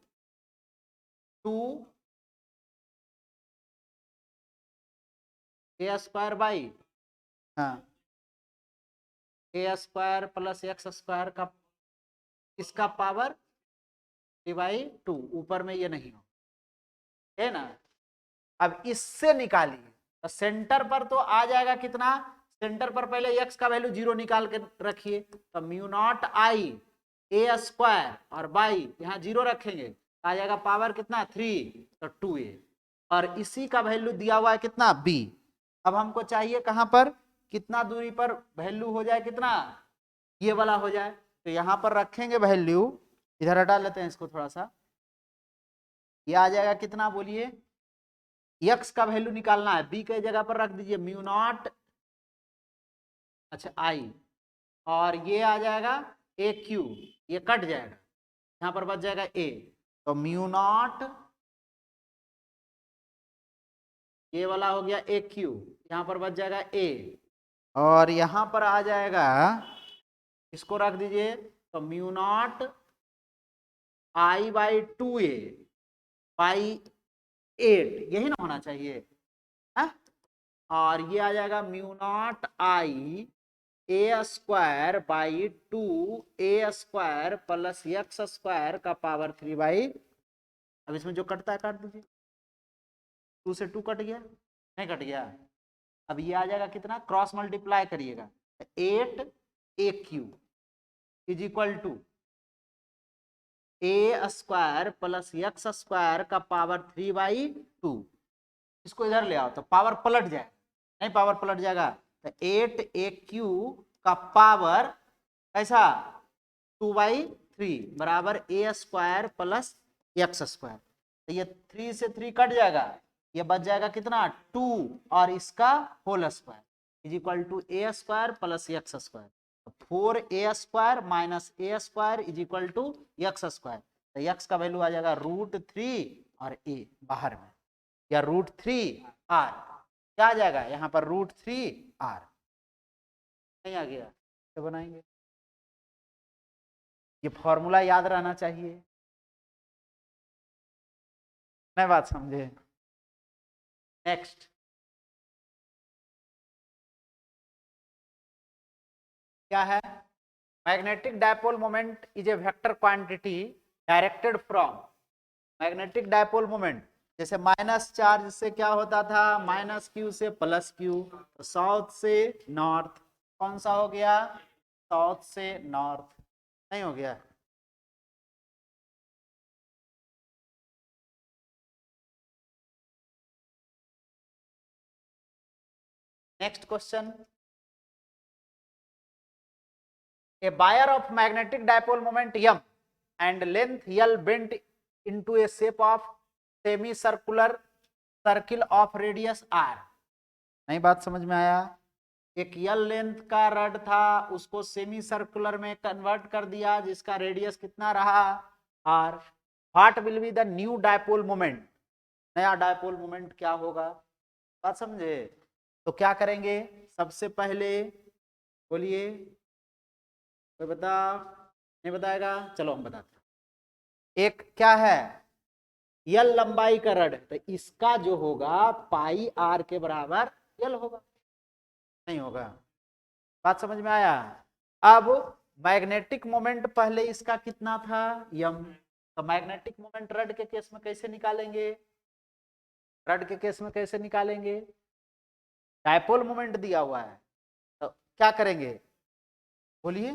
to a square by, हाँ, a square plus x square का इसका पावर बाई 2, ऊपर में ये नहीं हो, है ना? अब इससे निकालिए तो सेंटर पर तो आ जाएगा कितना? सेंटर पर पहले एक्स का वैल्यू 0 निकाल के रखिए, तो mu not I A square और बाई यहाँ 0 रखेंगे, आ जाएगा पावर कितना? 3, तो 2a। और इसी का वैल्यू दिया हुआ है कितना? b। अब हमको चाहिए कहां पर, कितना दूरी पर वैल्यू हो जाए, कितना ये वाला हो जाए। तो यहां पर रखेंगे वैल्यू, इधर हटा लेते हैं इसको थोड़ा सा, ये आ जाएगा कितना बोलिए? एक्स का वैल्यू निकालना है, बी के जगह पर रख दीजिए म्यू नॉट, अच्छा आई, और ये आ जाएगा ए क्यू, ये कट जाएगा, यहां पर बच जाएगा ए, तो म्यू नॉट ये वाला हो गया ए क्यू, यहां पर बच जाएगा ए, और यहां पर आ जाएगा, इसको रख दीजिए, तो mu naught I by 2a by 8, यही ना होना चाहिए है? और ये आ जाएगा mu not I A square by 2a² plus x² का पावर 3/। अब इसमें जो कटता है काट दीजिए, 2 से 2 कट गया, नहीं कट गया। अब ये आ जाएगा कितना, क्रॉस मल्टीप्लाई करिएगा, 8a³ is equal to a² plus x² का पावर 3/2। इसको इधर ले आओ तो पावर पलट जाएगा, नहीं पावर पलट जाएगा, तो 8a³ का पावर ऐसा 2/3 बराबर a² प्लस x²। तो ये 3 से 3 कट जाएगा, ये बच जाएगा कितना 2 और इसका whole square is equal to a² plus x²। 4a² minus a² is equal to x²। तो x का वैल्यू आ जाएगा √3 और a बाहर में, या √3r क्या आ जाएगा यहाँ पर, √3r। नहीं आ गया तो बनाएंगे, ये फॉर्मूला याद रहना चाहिए, मैं बात समझे। नेक्स्ट क्या है, magnetic dipole moment is a vector quantity directed from, magnetic dipole moment जैसे माइनस चार्ज से क्या होता था, -q से +q, तो साउथ से नॉर्थ, कौन सा हो गया, साउथ से नॉर्थ, नहीं हो गया। Next question, a wire of magnetic dipole moment m and length l bent into a shape of semicircular circle of radius r। नहीं बात समझ में आया, एक यल लेंथ का रड था, उसको सेमी सर्कुलर में कन्वर्ट कर दिया जिसका रेडियस कितना रहा r। What will be the new dipole moment, नया डायपोल मोमेंट क्या होगा, बात समझे। तो क्या करेंगे, सबसे पहले बोलिए, कोई बता, नहीं बताएगा, चलो हम बताते हैं। एक क्या है, यल लंबाई का रड, तो इसका जो होगा πr के बराबर यल होगा, नहीं होगा, बात समझ में आया। अब मैग्नेटिक मोमेंट पहले इसका कितना था m, तो मैग्नेटिक मोमेंट रड के केस में कैसे निकालेंगे, रड के केस में कैसे निकालेंगे, डायपोल मोमेंट दिया हुआ है तो क्या करेंगे, बोलिए,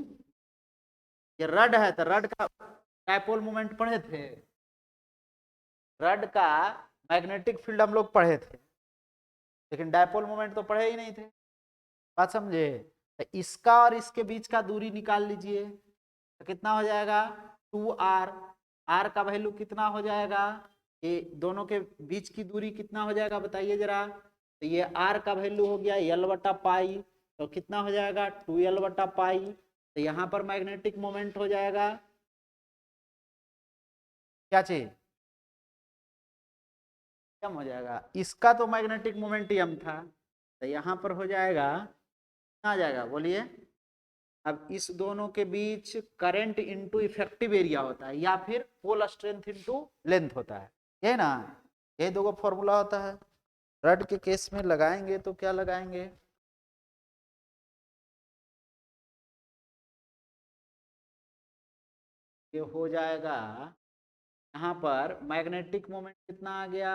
ये रड है तो रड का डायपोल मोमेंट पढ़े थे, रड का मैग्नेटिक फील्ड हम लोग पढ़े थे, लेकिन डायपोल मोमेंट तो पढ़े ही नहीं थे, बात समझे। तो इसका और इसके बीच का दूरी निकाल लीजिए, तो कितना हो जाएगा 2r, r का वैल्यू कितना हो जाएगा, ये दोनों के बीच की दूरी कितना हो जाएगा बताइए जरा, तो ये r का वैल्यू हो गया l/π, तो कितना हो जाएगा 2l/π। तो यहाँ पर मैग्नेटिक मोमेंट हो जाएगा क्या चीज, m हो जाएगा, इसका तो मैग्नेटिक मोमेंट m था, तो यहाँ पर हो जाएगा आ जाएगा, बोलिए। अब इस दोनों के बीच करंट इनटू इफेक्टिव एरिया होता है, या फिर पोल स्ट्रेंथ इनटू लेंथ होता है, ये ना, ये दो फॉर्मूला होता है। रड के केस में लगाएंगे तो क्या लगाएंगे, ये हो जाएगा, यहाँ पर मैग्नेटिक मोमेंट कितना आ गया,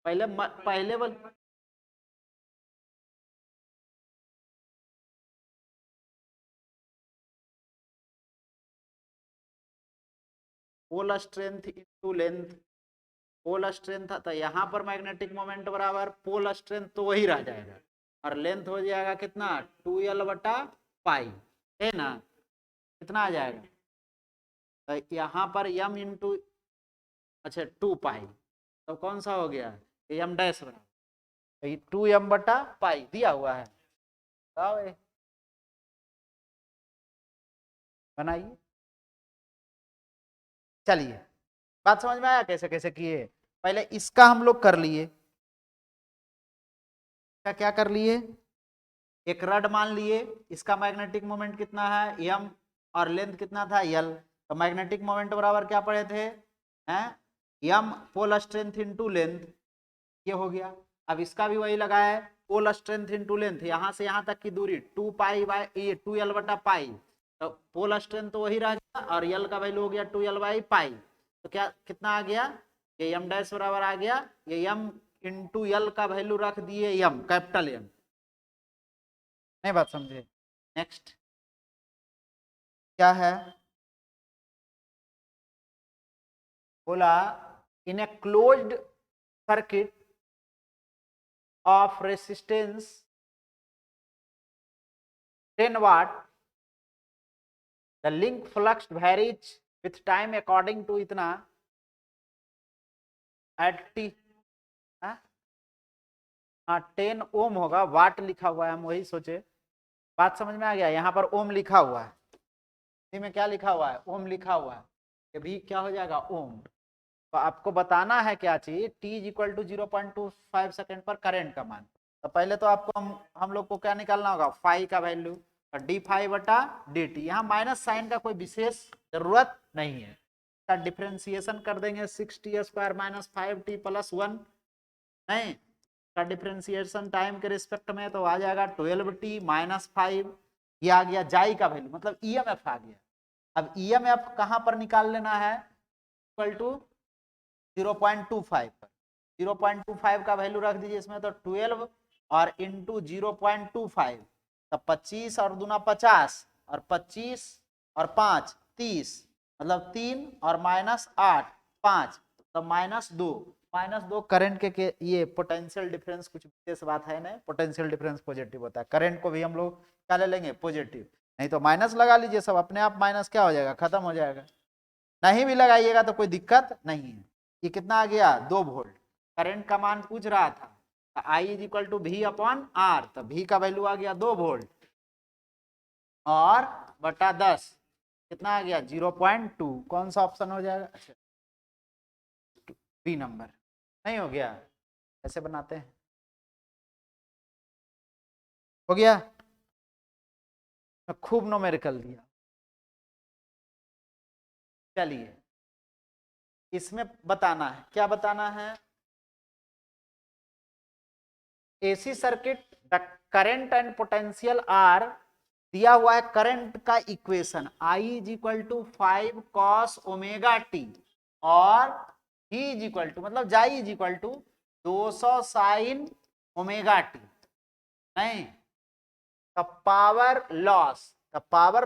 पहले वाले pole strength into length, pole strength था, तो यहाँ पर मैग्नेटिक मोमेंट बराबर पोल स्ट्रेंथ तो वही रह जाएगा, और लेंथ हो जाएगा कितना 2l/π, है ना, कितना आ जाएगा, तो यहाँ पर m इंटू, अच्छा 2π, तो कौन सा हो गया m डैश बराबर 2m/π दिया हुआ है, बनाइए, चलिए बात समझ में आया कैसे कैसे किए। पहले इसका हम लोग कर लिए, क्या क्या कर लिए, एक रड मान लिए, इसका मैग्नेटिक मोमेंट कितना है m और लेंथ कितना था l, तो मैग्नेटिक मोमेंट बराबर क्या पढ़े थे हैं m pole strength into length, ये हो गया। अब इसका भी वही लगा है, पोल स्ट्रेंथ इंटू लेंथ, यहाँ से यहाँ तक की दूरी 2 पाई बाय ए 2l बटा पाई, तो पोल स्ट्रेंथ तो वही रह गया और यल का वैल्यू हो गया 2l बाई पाई। तो क्या कितना आ गया, ये एम डैश बराबर आ गया, ये एम इंटू यल का वैल्यू रख दिए एम, कैपिटल एम। नहीं बात समझे। नेक्स्ट क्या है, बोला in a closed circuit of resistance 10 watt, the link flux varies with time according to इतना at t, हाँ 10 ओम होगा, वाट लिखा हुआ है, हम वही सोचे। बात समझ में आ गया, यहाँ पर ओम लिखा हुआ है, इसी में क्या लिखा हुआ है, ओम लिखा हुआ है, ये भी क्या हो जाएगा ओम। तो आपको बताना है क्या चीज, t is equal to 0.25 second पर करंट का मान। तो पहले तो आपको हम लोग को क्या निकालना होगा, फाई का वैल्यू, डी फाई बटा डी टी। यहाँ माइनस साइन का कोई विशेष जरूरत नहीं है, का डिफ्रेंसिएशन कर देंगे 6t square minus 5t plus 1, नहीं का डिफ्रेंसिएशन टाइम के रिस्पेक्ट में तो आ जाएगा 12t माइनस 5, ये आ गया जाई का वैल्यू, मतलब ईएमएफ आ गया। अब ईएमएफ कहाँ पर निकाल लेना है, इक्वल टू 0.25 पर, 0.25 का वैल्यू रख दीजिए इसमें, तो 12 और इंटू 0.25, तो 25 और दूना 50 और 25 और 5 30, मतलब 3 और माइनस 8 5, तो -2 करंट के ये पोटेंशियल डिफरेंस कुछ विशेष बात है नहीं, पोटेंशियल डिफरेंस पॉजिटिव होता है, करंट को भी हम लोग क्या ले लेंगे पॉजिटिव, नहीं तो माइनस लगा लीजिए, सब अपने आप माइनस क्या हो जाएगा, खत्म हो जाएगा। नहीं भी लगाइएगा तो कोई दिक्कत नहीं है। ये कितना आ गया 2 वोल्ट, करंट का मान पूछ रहा था, I is equal to V upon R, तो वी का वैल्यू आ गया 2 वोल्ट और बटा 10 कितना आ गया 0.2, कौन सा ऑप्शन हो जाएगा, अच्छा बी नंबर, नहीं हो गया, ऐसे बनाते हैं, हो गया, खूब न्यूमेरिकल दिया। चलिए इसमें बताना है, क्या बताना है, AC circuit the current and potential are, दिया हुआ है करंट का equation I is equal to 5 cos omega t और ही इज इक्वल टू, मतलब जाई is equal to 200 sine omega t, नहीं पावर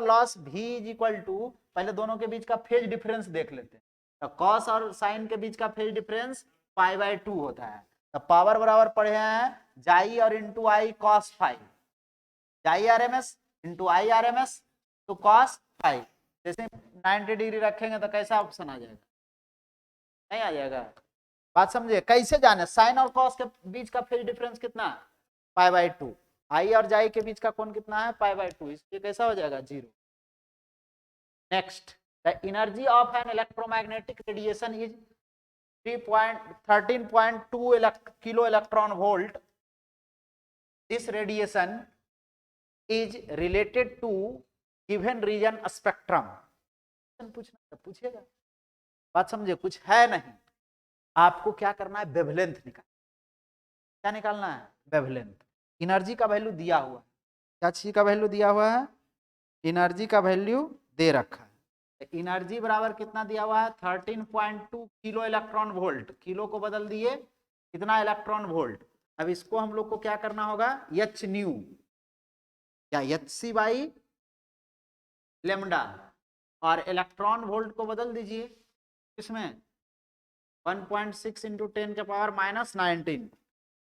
लॉस भी इज इक्वल टू, पहले दोनों के बीच का फेज डिफरेंस देख लेते हैं, तो कॉस और साइन के बीच का फेज डिफरेंस π/2 होता है, तो पावर बराबर पढ़े हैं जाई और इंटू आई कॉस 5, जाई आरएमएस इंटू आई आरएमएस तो कॉस 5, जैसे 90 डिग्री रखेंगे तो कैसा ऑप्शन आ जाएगा, नहीं आ जाएगा। बात समझिए, कैसे जाने, साइन और कॉस के बीच का फेज डिफरेंस कितना π/2, आई और जाई के बीच का कोण कितना है π/2, इसलिए कैसा हो जाएगा 0। Next, the energy of an electromagnetic radiation is 13.2 kilo electron volt, this radiation is related to given region spectrum, पूछेगा, बात समझे, कुछ है नहीं, आपको क्या करना है वेवलेंथ निकाल, क्या निकालना है वेवलेंथ, एनर्जी का वैल्यू दिया हुआ है, क्या चीज का वैल्यू दिया हुआ है, एनर्जी का वैल्यू दे रखा है, एनर्जी बराबर कितना दिया हुआ है 13.2 किलो इलेक्ट्रॉन वोल्ट, किलो को बदल दिए कितना इलेक्ट्रॉन वोल्ट। अब इसको हम लोग को क्या करना होगा एच न्यू या एच सी बाई लेमडा, और इलेक्ट्रॉन वोल्ट को बदल दीजिए इसमें 1.6 इंटू 10 के पावर -19,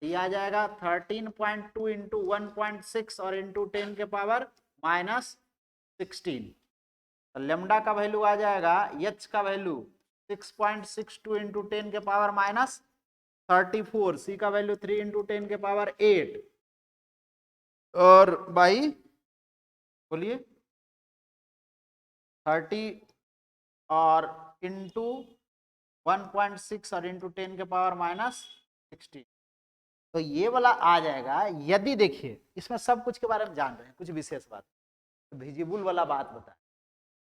ये आ जाएगा 13.2 इंटू 1.6 और इंटू 10 के पावर -16, तो लेमडा का वैल्यू आ जाएगा एच का वैल्यू 6.62 इंटू 10 के पावर -34, सी का वैल्यू 3 इंटू 10 के पावर 8 और बाई बोलिए 30 और इंटू 1.6 और इंटू 10 के पावर -16, तो ये वाला आ जाएगा। यदि देखिए इसमें सब कुछ के बारे में जान रहे हैं, कुछ विशेष बात, तो विजिबल वाला बात बताए,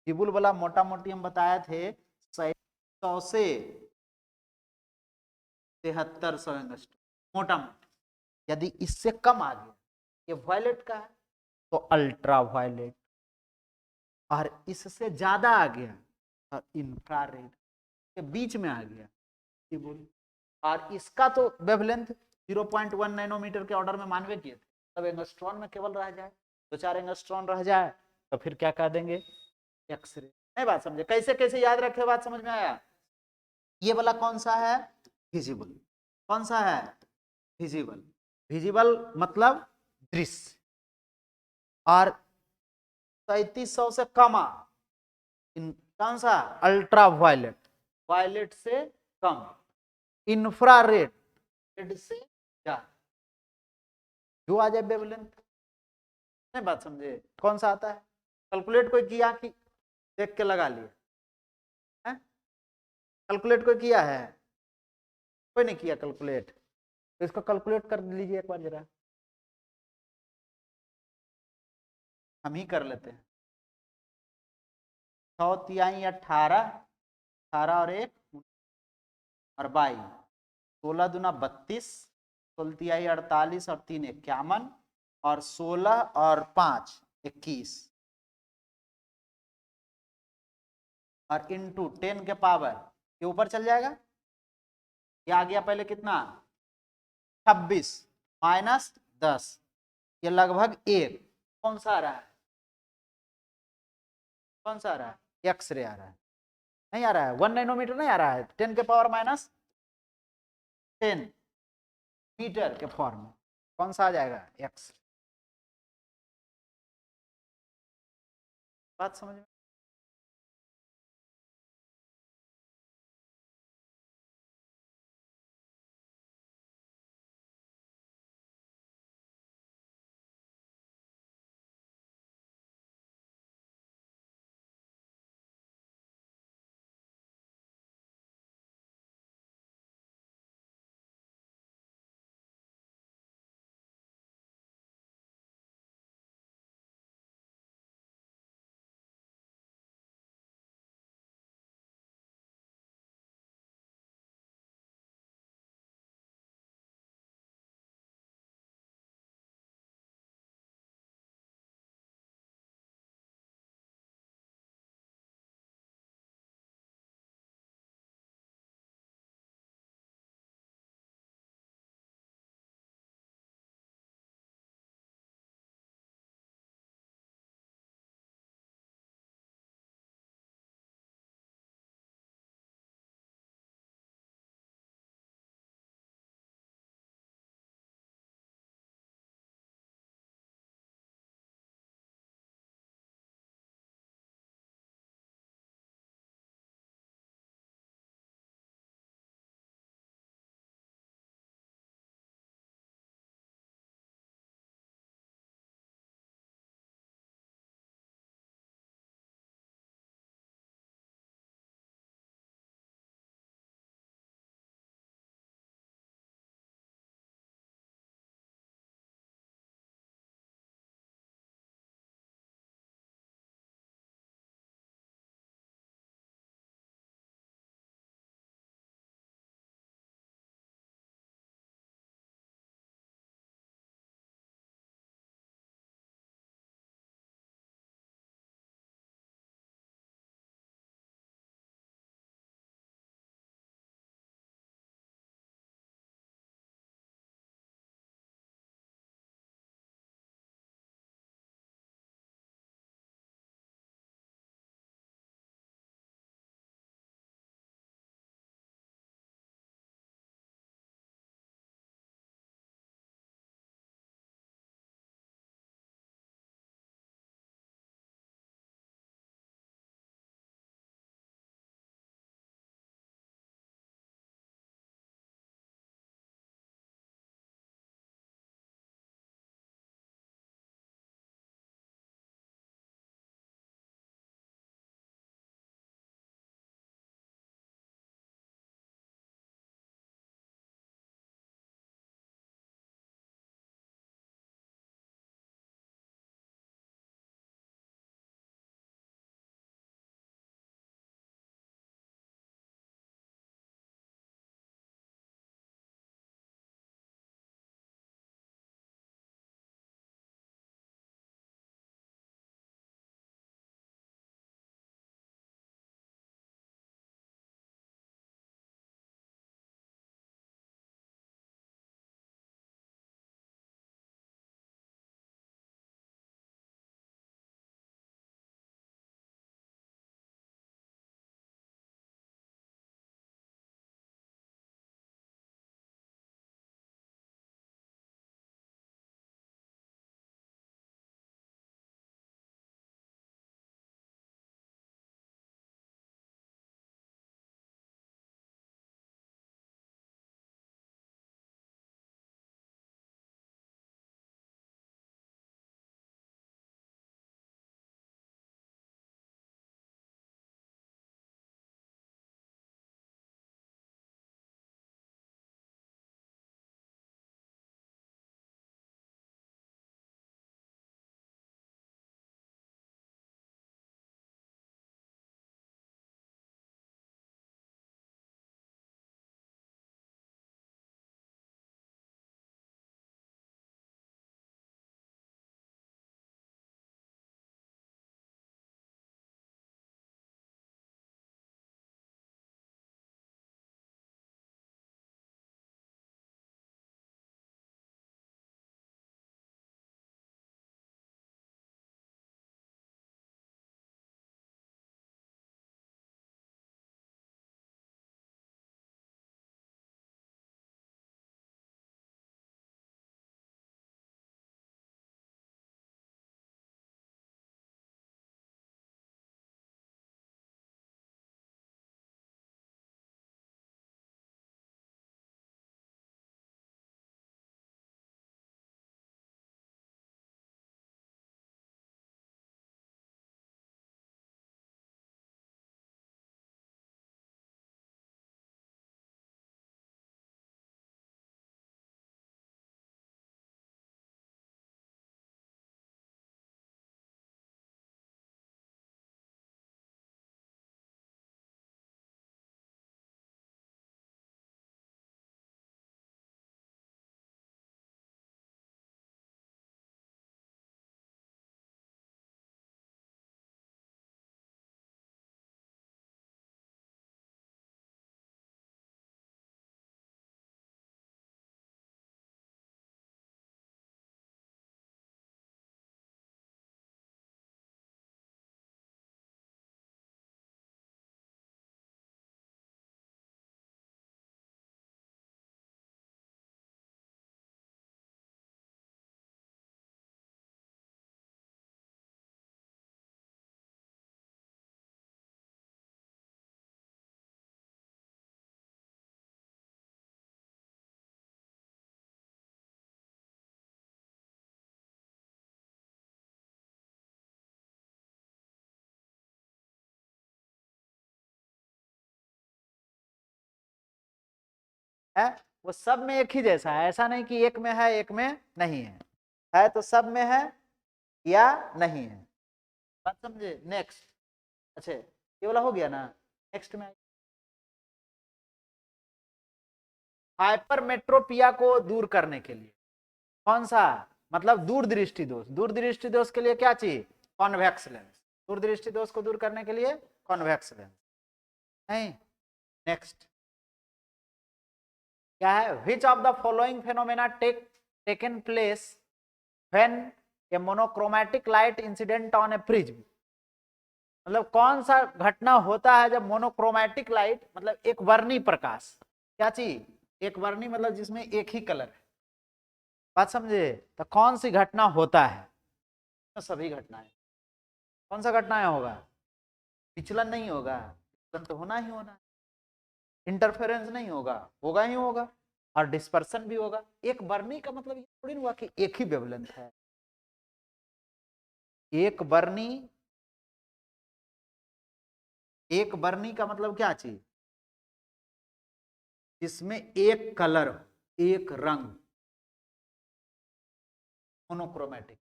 विजिबल वाला मोटा मोटी हम बताए थे 100 से 7300 एंगस्ट्रॉम, मोटा मोटा। यदि इससे कम आ गया, ये वायलेट का है तो अल्ट्रा वायलेट, और इससे ज्यादा आ गया और इंफ्रारेड के बीच में आ गया, ये बोल। और इसका तो वेवलेंथ 0.1 नैनोमीटर के ऑर्डर में मानवे किए थे, तब एंगस्ट्रॉन में केवल रह जाए, 2-4 एंगस्ट्रॉन रह जाए तो फिर क्या कह देंगे, एक्सरे। नहीं बात समझे, कैसे कैसे याद रखे, बात समझ में आया। ये वाला कौन सा है, विजिबल। कौन सा है, विजिबल। विजिबल मतलब दृश्य। और 3300 से कम कौन सा, अल्ट्रा वायलेट, वायलेट से कम, इंफ्रारेड, रेड से ज्यादा, जो आ जाए वेवलेंथ। नहीं बात समझे, कौन सा आता है, कैलकुलेट कोई किया कि देख के लगा लिया है, कैलकुलेट कोई किया है, कोई नहीं किया कैलकुलेट, तो इसको कैलकुलेट कर लीजिए एक बार जरा, हम ही कर लेते हैं। 6 तिहाई 18, 18 और 1 और 22, 16 दूना 32, 16 तिहाई 48 और 3 51, और 16 और 5 21, और इंटू 10 के पावर, ये ऊपर चल जाएगा, ये आ गया पहले कितना 26 माइनस 10, ये लगभग 1, कौन सा आ रहा है, कौन सा आ रहा है, एक्सरे आ रहा है, नहीं आ रहा है, 1 नैनोमीटर नहीं आ रहा है, 10 के पावर माइनस 10 मीटर के फॉर्म में, कौन सा आ जाएगा, एक्स। बात समझ में। है वो सब में एक ही जैसा है, ऐसा नहीं कि एक में है एक में नहीं है तो सब में है या नहीं है। बात समझे। नेक्स्ट, अच्छा ये वाला हो गया ना। नेक्स्ट में हाइपरमेट्रोपिया को दूर करने के लिए कौन सा, मतलब दूरदृष्टि दोष, दूरदृष्टि दोष के लिए क्या चाहिए, कॉन्वेक्स लेंस। दूरदृष्टि दोष को दूर करने के लिए कॉन्वेक्स लेंस नहीं। नेक्स्ट क्या है, which of the following phenomena taken place when A monochromatic light incident on A prism. मतलब कौन सा घटना होता है जब मोनोक्रोमैटिक लाइट, मतलब एक वर्णी प्रकाश, क्या चीज, एक वर्णी मतलब जिसमें एक ही कलर है। बात समझे। तो कौन सी घटना होता है, तो सभी घटनाएं, कौन सा घटनाएं होगा, विचलन नहीं होगा, विचलन तो होना ही होना, इंटरफेरेंस नहीं होगा, होगा ही होगा, और डिस्पर्सन भी होगा। एक वर्णी का मतलब ये थोड़ी हुआ कि एक ही वेवलेंथ है, एक वर्णी, एक वर्णी का मतलब क्या चीज, जिसमें एक कलर, एक रंग, मोनोक्रोमैटिक।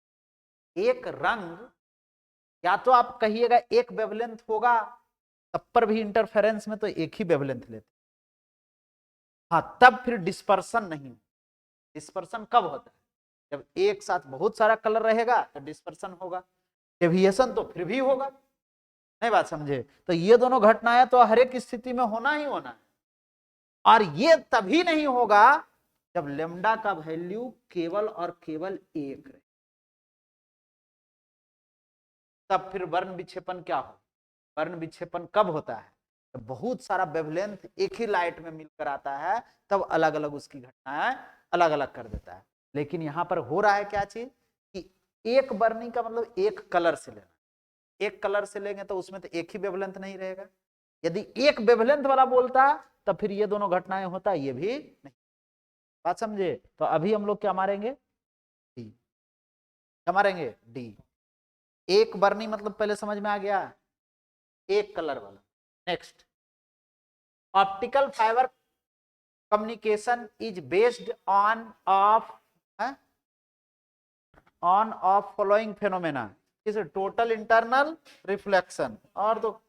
एक रंग, या तो आप कहिएगा एक वेवलेंथ होगा, तब पर भी इंटरफेरेंस में तो एक ही वेवलेंथ लेते, हाँ तब फिर डिस्पर्सन नहीं। डिस्पर्सन कब होता है, जब एक साथ बहुत सारा कलर रहेगा तो डिस्पर्सन होगा, डेविएशन तो फिर भी होगा। नहीं बात समझे। तो ये दोनों घटनाएं तो हर एक स्थिति में होना ही होना है, और ये तभी नहीं होगा जब लेमडा का वैल्यू केवल और केवल एक रहे, तब फिर वर्ण विक्षेपण क्या हो। वर्ण विक्षेपण कब होता है, तो बहुत सारा वेवलेंथ एक ही लाइट में मिलकर आता है, तब अलग अलग उसकी घटनाएं अलग अलग कर देता है। लेकिन यहां पर हो रहा है क्या चीज, कि एक वर्णी का मतलब एक कलर से लेना, एक कलर से लेंगे तो उसमें तो एक ही वेवलेंथ नहीं रहेगा। यदि एक वेवलेंथ वाला बोलता तब फिर ये दोनों घटनाएं होता, ये भी नहीं। बात समझे। तो अभी हम लोग क्या मारेंगे, डी, क्या मारेंगे, डी। एक वर्णी मतलब पहले समझ में आ गया, एक कलर वाला। Next, optical fibre communication is based on off following phenomena, is total internal reflection, और तो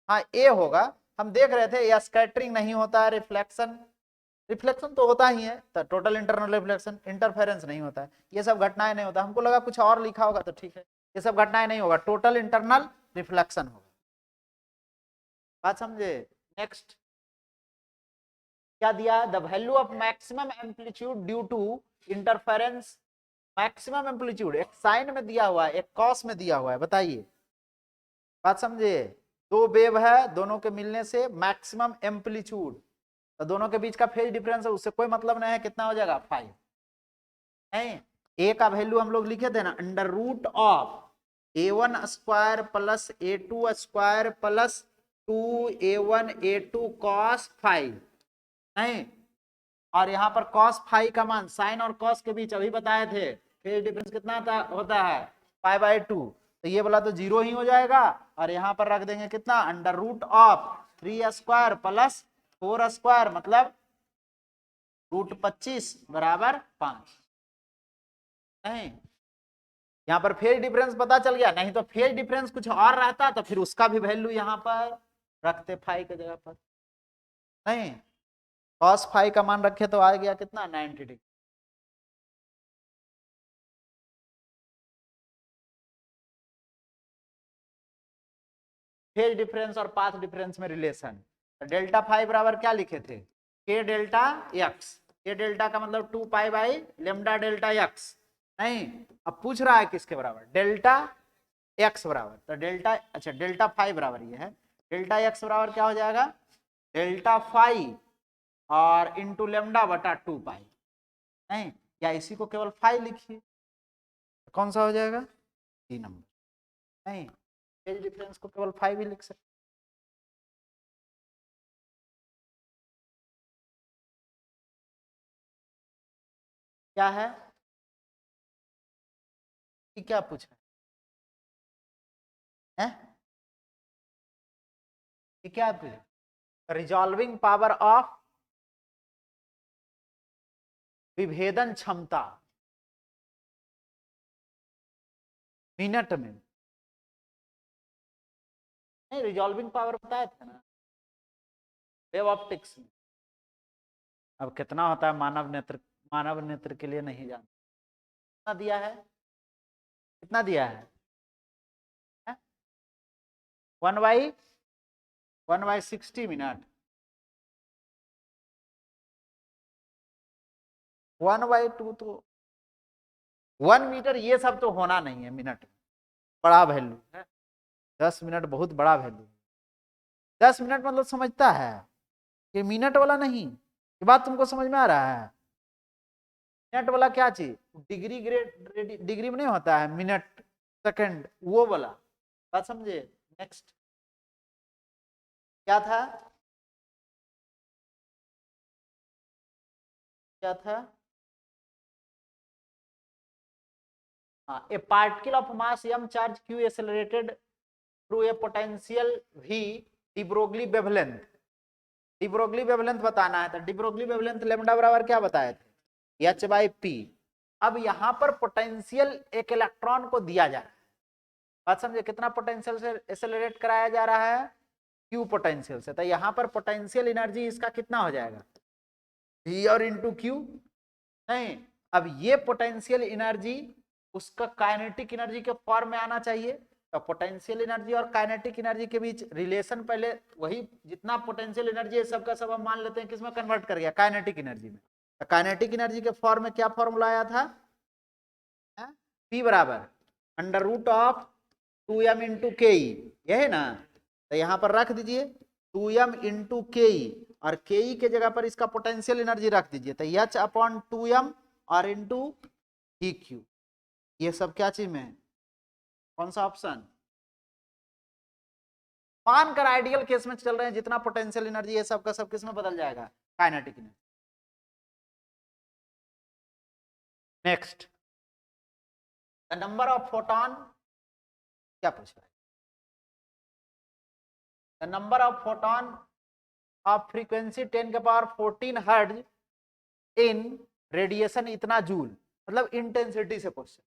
हाँ ए होगा। हम देख रहे थे या स्कैटरिंग नहीं होता है, रिफ्लेक्शन, रिफ्लेक्शन तो होता ही है, तो टोटल इंटरनल रिफ्लेक्शन, इंटरफेरेंस नहीं होता है, ये सब घटनाएं नहीं होता। हमको लगा कुछ और लिखा होगा तो ठीक है, ये सब घटनाएं नहीं होगा, टोटल इंटरनल रिफ्लेक्शन होगा। बात समझे। नेक्स्ट क्या दिया, the value of maximum amplitude due to interference. Maximum amplitude एक साइन में दिया हुआ है, एक कॉस में दिया हुआ है, बताइए। बात समझे। दो वेव है, दोनों के मिलने से मैक्सिमम एम्पलीट्यूड, तो दोनों के बीच का फेज डिफरेंस है, उससे कोई मतलब नहीं है, कितना हो जाएगा 5। नहीं, ए का वैल्यू हम लोग लिखे थे ना, under root of a1 square plus a2 square plus 2a1 a2 cos 5। नहीं, और यहाँ पर cos फाइव का मान साइन और cos के बीच अभी बताए थे फेज डिफरेंस कितना होता है, 5/2। तो ये वाला तो जीरो ही हो जाएगा, और यहाँ पर रख देंगे कितना, under root of 3 square plus 4 square मतलब √25 बराबर 5। नहीं, यहाँ पर फेज डिफरेंस पता चल गया, नहीं तो फेज डिफरेंस कुछ और रहता तो फिर उसका भी वैल्यू यहाँ पर रखते फाइव की जगह पर। नहीं, cos फाइव का मान रखे तो आ गया कितना, 90 डिग्री। फेज डिफरेंस और पाथ डिफरेंस में रिलेशन, डेल्टा फाइव बराबर क्या लिखे थे, के डेल्टा एक्स। के डेल्टा का मतलब 2π/λ डेल्टा एक्स। नहीं, अब पूछ रहा है किसके बराबर, डेल्टा एक्स बराबर, तो डेल्टा, अच्छा डेल्टा फाइव बराबर ये है, डेल्टा एक्स बराबर क्या हो जाएगा, डेल्टा फाइव और इंटू लेमडा बटा 2π। नहीं, या इसी को केवल फाइव लिखिए, कौन सा हो जाएगा, 3 नंबर। नहीं, फेज डिफरेंस को केवल फाइव ही लिख सकते। क्या है कि क्या पूछा है, ये क्या पूछा, रिजॉल्विंग पावर ऑफ विभेदन क्षमता मिनट में। नहीं, रिजॉल्विंग पावर बताया था ना वेव ऑप्टिक्स में। अब कितना होता है मानव नेत्र के लिए नहीं जानते। कितना दिया है, कितना दिया है? 1/60 मिनट, 1/2 तो 1 मीटर, ये सब तो होना नहीं है मिनट में, बड़ा वैल्यू है। 10 मिनट बहुत बड़ा वैल्यू है। 10 मिनट मतलब समझता है कि मिनट वाला नहीं, ये बात तुमको समझ में आ रहा है? मिनट वाला क्या चीज, डिग्री ग्रेड डिग्री में नहीं होता है, मिनट सेकंड वो वाला बात समझे। नेक्स्ट क्या था, क्या था? हाँ, ए particle of mass m charge q accelerated through a potential v de Broglie wavelength. De Broglie wavelength बताना है तो डिब्रोगली वेवलेंथ लैम्डा बराबर क्या बताए थे, h/p। अब यहाँ पर पोटेंशियल एक इलेक्ट्रॉन को दिया जा रहा है, बात समझे, कितना पोटेंशियल से एक्सेलरेट कराया जा रहा है, q पोटेंशियल से। तो यहाँ पर पोटेंशियल एनर्जी इसका कितना हो जाएगा, v और इंटू क्यू। नहीं, अब ये पोटेंशियल एनर्जी उसका काइनेटिक एनर्जी के फॉर्म में आना चाहिए। तो पोटेंशियल एनर्जी और काइनेटिक एनर्जी के बीच रिलेशन पहले वही, जितना पोटेंशियल एनर्जी है सबका सब हम मान लेते हैं किसमें कन्वर्ट कर गया, काइनेटिक एनर्जी में। तो काइनेटिक एनर्जी के फॉर्म में क्या फॉर्मूला आया था, P बराबर under root of 2m into के, यह है ना। तो यहाँ पर रख दीजिए 2m इंटू के, और के के जगह पर इसका पोटेंशियल एनर्जी रख दीजिए, तो h/2m और इंटू dq। ये सब क्या चीज में है, कौन सा ऑप्शन? मानकर आइडियल केस में चल रहे हैं, जितना पोटेंशियल एनर्जी है सबका सब किस में बदल जाएगा, kinetic energy. Next, the number of photon, क्या पूछ रहा है, the number of photon of frequency 10⁻14 hertz in radiation इतना जूल, मतलब इंटेंसिटी से क्वेश्चन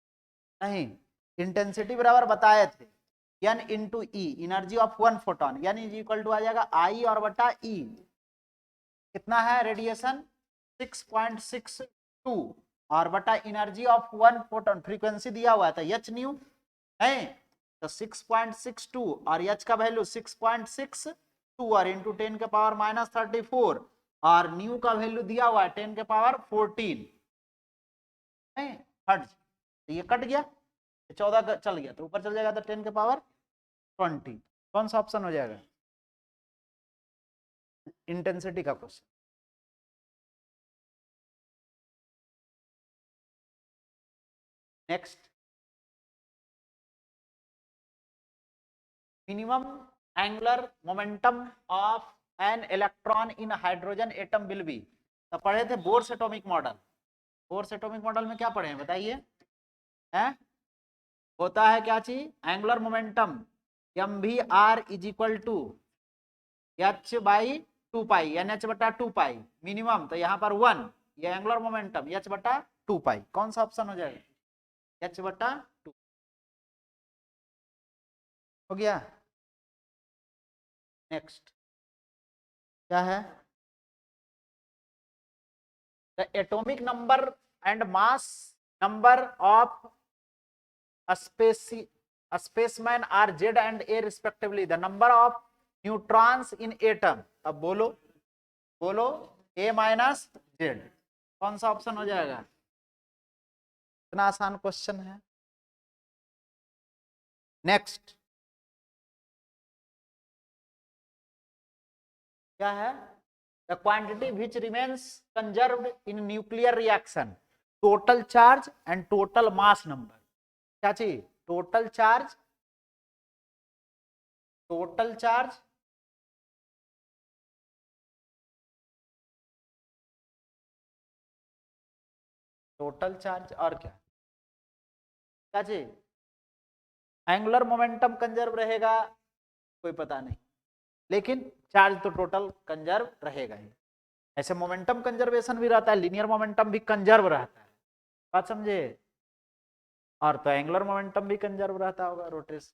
नहीं, इंटेंसिटी बराबर बताए थे n into E, energy of one photon, यानी इक्वल टू आ जाएगा आई और बटा ई। कितना है रेडिएशन, 6.62 और बटा energy of one photon, frequency दिया हुआ था एच न्यू है, तो 6.62 और एच का वैल्यू 6.62 और इंटू 10⁻−34 और न्यू का वैल्यू दिया हुआ है 10⁻14 हर्ट्ज। तो ये कट गया, 14 चल गया तो ऊपर चल जाएगा तो 10⁻20। कौन सा ऑप्शन हो जाएगा, इंटेंसिटी का question. Next, minimum angular momentum of an electron in hydrogen atom will be. तो पढ़े थे Bohr's atomic model, Bohr's atomic model में क्या पढ़े हैं बताइए, हैं होता है क्या चीज, angular momentum M V R is equal to h/2 N H बटा 2 मिनिमम, तो यहाँ पर 1, ये एंगुलर मोमेंटम h/2। कौन सा ऑप्शन हो जाएगा, h/2 हो गया। नेक्स्ट क्या है, the atomic number and mass number of specimen are Z and A respectively, the number of neutrons in atom। अब बोलो बोलो A-Z, कौन सा ऑप्शन हो जाएगा, इतना आसान क्वेश्चन है। नेक्स्ट क्या है, the quantity which remains conserved in nuclear reaction, total charge and total mass number. क्या चाहिए, total charge, total charge total charge और क्या क्या चाहिए, एंगुलर मोमेंटम कंजर्व रहेगा, कोई पता नहीं, लेकिन चार्ज तो टोटल कंजर्व रहेगा ही। ऐसे मोमेंटम कंजर्वेशन भी रहता है, लीनियर मोमेंटम भी कंजर्व रहता है, बात समझे। और तो एंगुलर मोमेंटम भी कंजर्व रहता होगा, रोटेशन,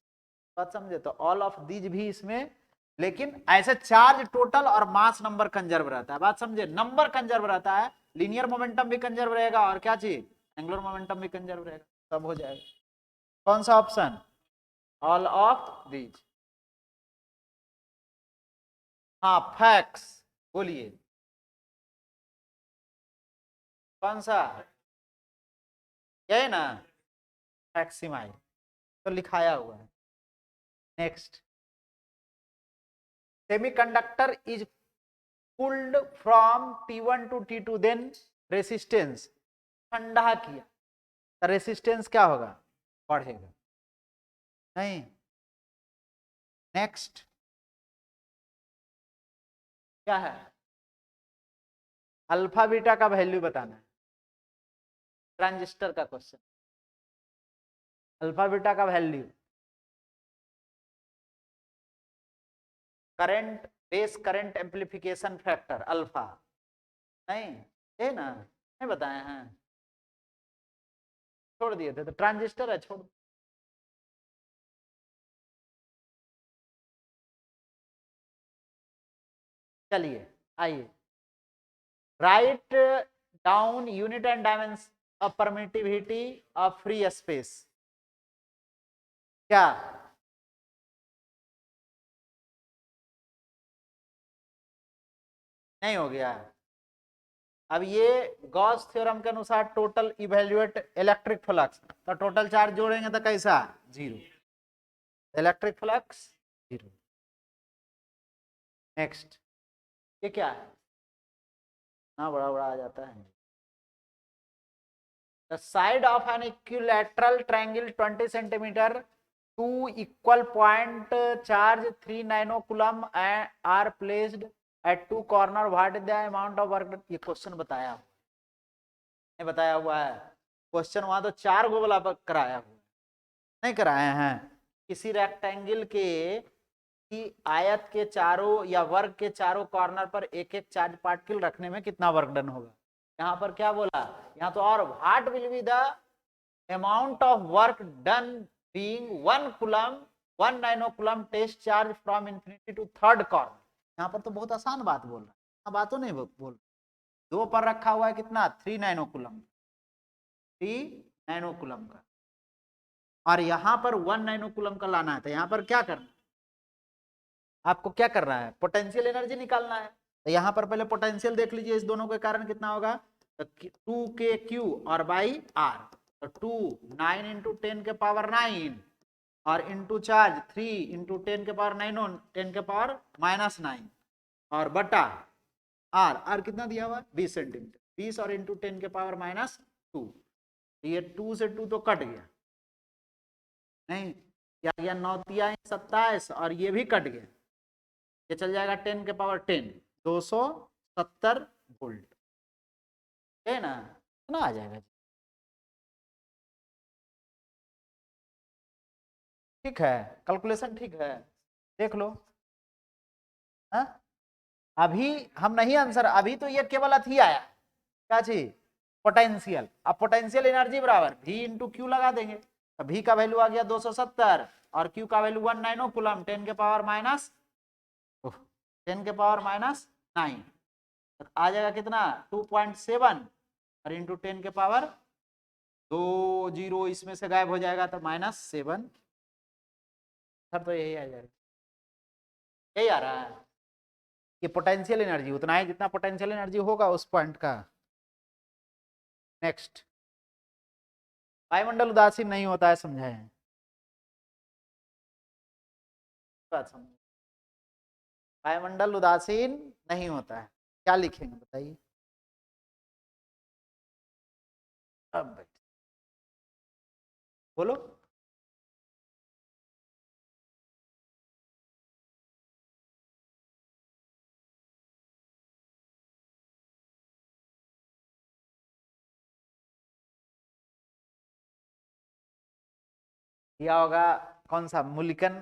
बात समझे। तो ऑल ऑफ दीज भी इसमें, लेकिन ऐसे चार्ज टोटल और मास नंबर कंजर्व रहता है, बात समझे। नंबर कंजर्व रहता है, लीनियर मोमेंटम भी कंजर्व रहेगा, और क्या चीज, एंगुलर मोमेंटम भी कंजर्व रहेगा, सब हो जाएगा। कौन सा ऑप्शन, ऑल ऑफ दीज। हाँ फैक्ट्स, बोलिए कौन सा, यही ना, फैक्सिमाई, तो लिखाया हुआ है। Next, semiconductor is pulled from T1 to T2, then resistance, ठंडा किया तो रेसिस्टेंस क्या होगा, बढ़ेगा, नहीं। नेक्स्ट क्या है, अल्फा बीटा का वैल्यू बताना है, ट्रांजिस्टर का क्वेश्चन। अल्फा बीटा का value, current, base current amplification factor alpha, नहीं है ना, नहीं बताए हैं, छोड़ दिए थे, तो ट्रांजिस्टर है, छोड़। चलिए आइए, write down unit and dimension of permittivity of free space, क्या, नहीं हो गया। अब ये गॉस थ्योरम के अनुसार टोटल इवेल्युएट इलेक्ट्रिक फ्लक्स, तो टोटल चार्ज जोड़ेंगे तो कैसा, zero, electric flux zero. Next, ये क्या है, ना बड़ा बड़ा आ जाता है। The side of an equilateral triangle 20 centimeter, two equal point charge 3 nanocoulomb are placed at two corner. What is the amount of work? ये क्वेश्चन बताया, नहीं बताया हुआ है क्वेश्चन, वहां तो 4 गो वाला कराया हुआ, नहीं कराए हैं। किसी रेक्टेंगल के की आयत के चारों या वर्ग के चारों कॉर्नर पर एक एक चार्ज पार्टिकल रखने में कितना वर्क डन होगा। यहाँ पर क्या बोला, यहाँ तो, और what will be the amount of work done being 1 coulomb 1 nanocoulomb test charge from infinity to third corner। यहाँ पर तो बहुत आसान बात बोल रहा है, बातों नहीं बोल, दो पर रखा हुआ है कितना, 3 नैनोकुलम, 3 नैनोकुलम का, और यहाँ पर 1 नैनोकुलम का लाना है, तो यहाँ पर क्या करना, आपको क्या करना है, पोटेंशियल एनर्जी निकालना है। तो यहाँ पर पहले पोटेंशियल देख लीजिए, इस दोनों के कारण कितना होगा, तो 2k क्यू और बाई आर, तो 2 9 इंटू 10 के पावर 9 और इंटू चार्ज 3 इंटू 10 के पावर 9 10 के पावर -9 और बटा आर कितना दिया हुआ 20 सेंटीमीटर, 20 और इंटू 10 के पावर -2, ये 2 से 2 तो कट गया, नहीं क्या गया, 9 तिया 27 और ये भी कट गया, ये चल जाएगा 10 के पावर 10, 270 वोल्ट, है ना, इतना आ जाएगा। ठीक है, कैलकुलेशन ठीक है, देख लो। हा? अभी हम नहीं आंसर, अभी तो ये केवल अथी आया, क्या चीज, पोटेंशियल। अब पोटेंशियल एनर्जी बराबर V इंटू क्यू लगा देंगे, तो V का वैल्यू आ गया 270 और Q का वैल्यू 1 नैनोकूलम 10 के पावर -9, आ जाएगा कितना 2.7 और इंटू 10 के पावर 2 जीरो इसमें से गायब हो जाएगा, तो -7, सर तो यही आ जाएगा, यही आ रहा है। ये पोटेंशियल एनर्जी उतना है जितना पोटेंशियल एनर्जी होगा उस पॉइंट का। नेक्स्ट, वायुमंडल उदासीन नहीं होता है, समझाए बात समझ, वायुमंडल उदासीन नहीं होता है, क्या लिखेंगे बताइए, अब बोलो। दिया होगा कौन सा, मुल्कन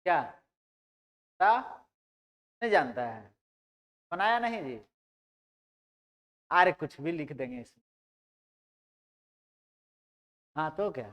क्या नहीं जानता है, बनाया नहीं जी, अरे कुछ भी लिख देंगे इसमें। हाँ तो क्या,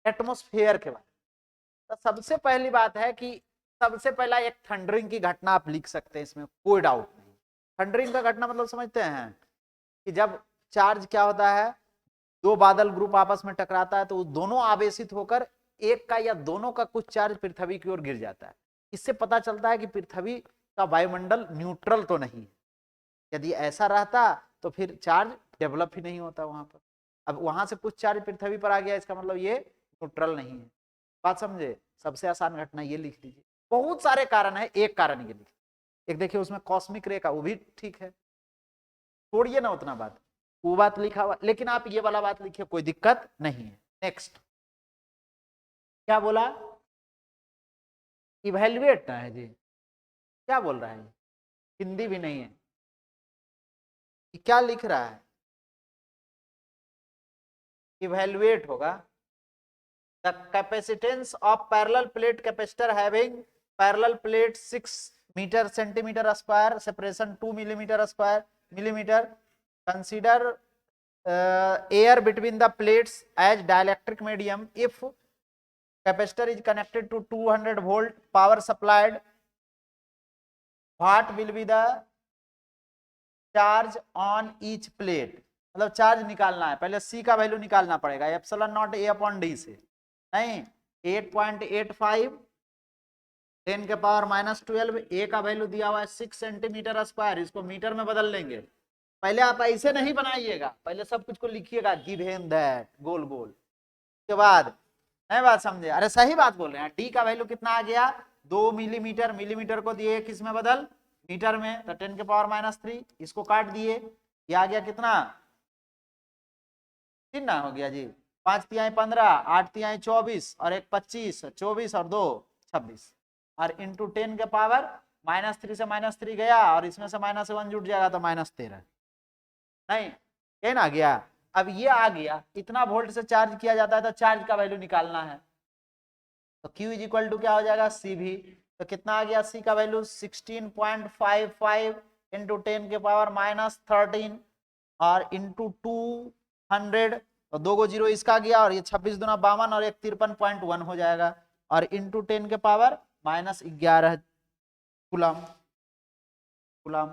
एटमोस्फेयर के बारे में। तो सबसे पहली बात है कि सबसे पहला एक थंडरिंग की घटना आप लिख सकते हैं, इसमें कोई डाउट नहीं। थंडरिंग का घटना मतलब समझते हैं कि जब चार्ज क्या होता है, दो बादल ग्रुप आपस में टकराता है तो दोनों आवेशित होकर एक का या दोनों का कुछ चार्ज पृथ्वी की ओर गिर जाता है। इससे पता चलता है कि पृथ्वी का वायुमंडल न्यूट्रल तो नहीं है। यदि ऐसा रहता तो फिर चार्ज डेवलप ही नहीं होता वहां पर। अब वहां से कुछ चार्ज पृथ्वी पर आ गया, इसका मतलब ये न्यूट्रल नहीं है। बात समझे, सबसे आसान घटना ये लिख लीजिए। बहुत सारे कारण है, एक कारण ये लिख, एक देखिए उसमें कॉस्मिक रे का, वो भी ठीक है, छोड़िए ना उतना बात, वो बात लिखा हुआ, लेकिन आप ये वाला बात लिखिए, कोई दिक्कत नहीं है। नेक्स्ट क्या बोला, इवेल्युएट ना है जी, क्या बोल रहा है, हिंदी भी नहीं है, क्या लिख रहा है, इवेल्युएट होगा। The capacitance of parallel plate capacitor having parallel plate 6 meter centimeter square separation 2 millimeter square millimeter, consider air between the plates as dielectric medium. If capacitor is connected to 200 volt power supplied, what will be the charge on each plate? मतलब चार्ज निकालना है, पहले C का वैल्यू निकालना पड़ेगा, epsilon not A upon D से, नहीं 8.85 10 के पावर -12, A का वैल्यू दिया हुआ है 6 सेंटीमीटर स्क्वायर, इसको मीटर में बदल लेंगे। पहले आप ऐसे नहीं बनाइएगा, पहले सब कुछ को लिखिएगा गिवन दैट गोल गोल, के बाद नहीं बात समझे, अरे सही बात बोल रहे हैं। डी का वैल्यू कितना आ गया 2 मिलीमीटर, मिलीमीटर को दिए किस में बदल, मीटर में, तो 10 के पावर -3, इसको काट दिए, ये आ गया कितना 3 ना हो गया जी, 5 तिहाई 15, 8 तिहाई 24 और 1 25, 24 और 2 26 और इंटू 10 के पावर -3 से -3 गया और इसमें से -1 जुट जाएगा तो -13, नहीं ये ना गया। अब ये आ गया, इतना वोल्ट से चार्ज किया जाता है तो चार्ज का वैल्यू निकालना है, तो Q इज इक्वल टू क्या हो जाएगा CV, तो कितना आ गया C का वैल्यू 16.55 इंटू 10 के पावर -13 और इंटू 200, तो 2 जीरो इसका गया और ये 26 दूना 52 और 1 53.1 हो जाएगा और इंटू 10 के पावर -11 कूलम, कूलम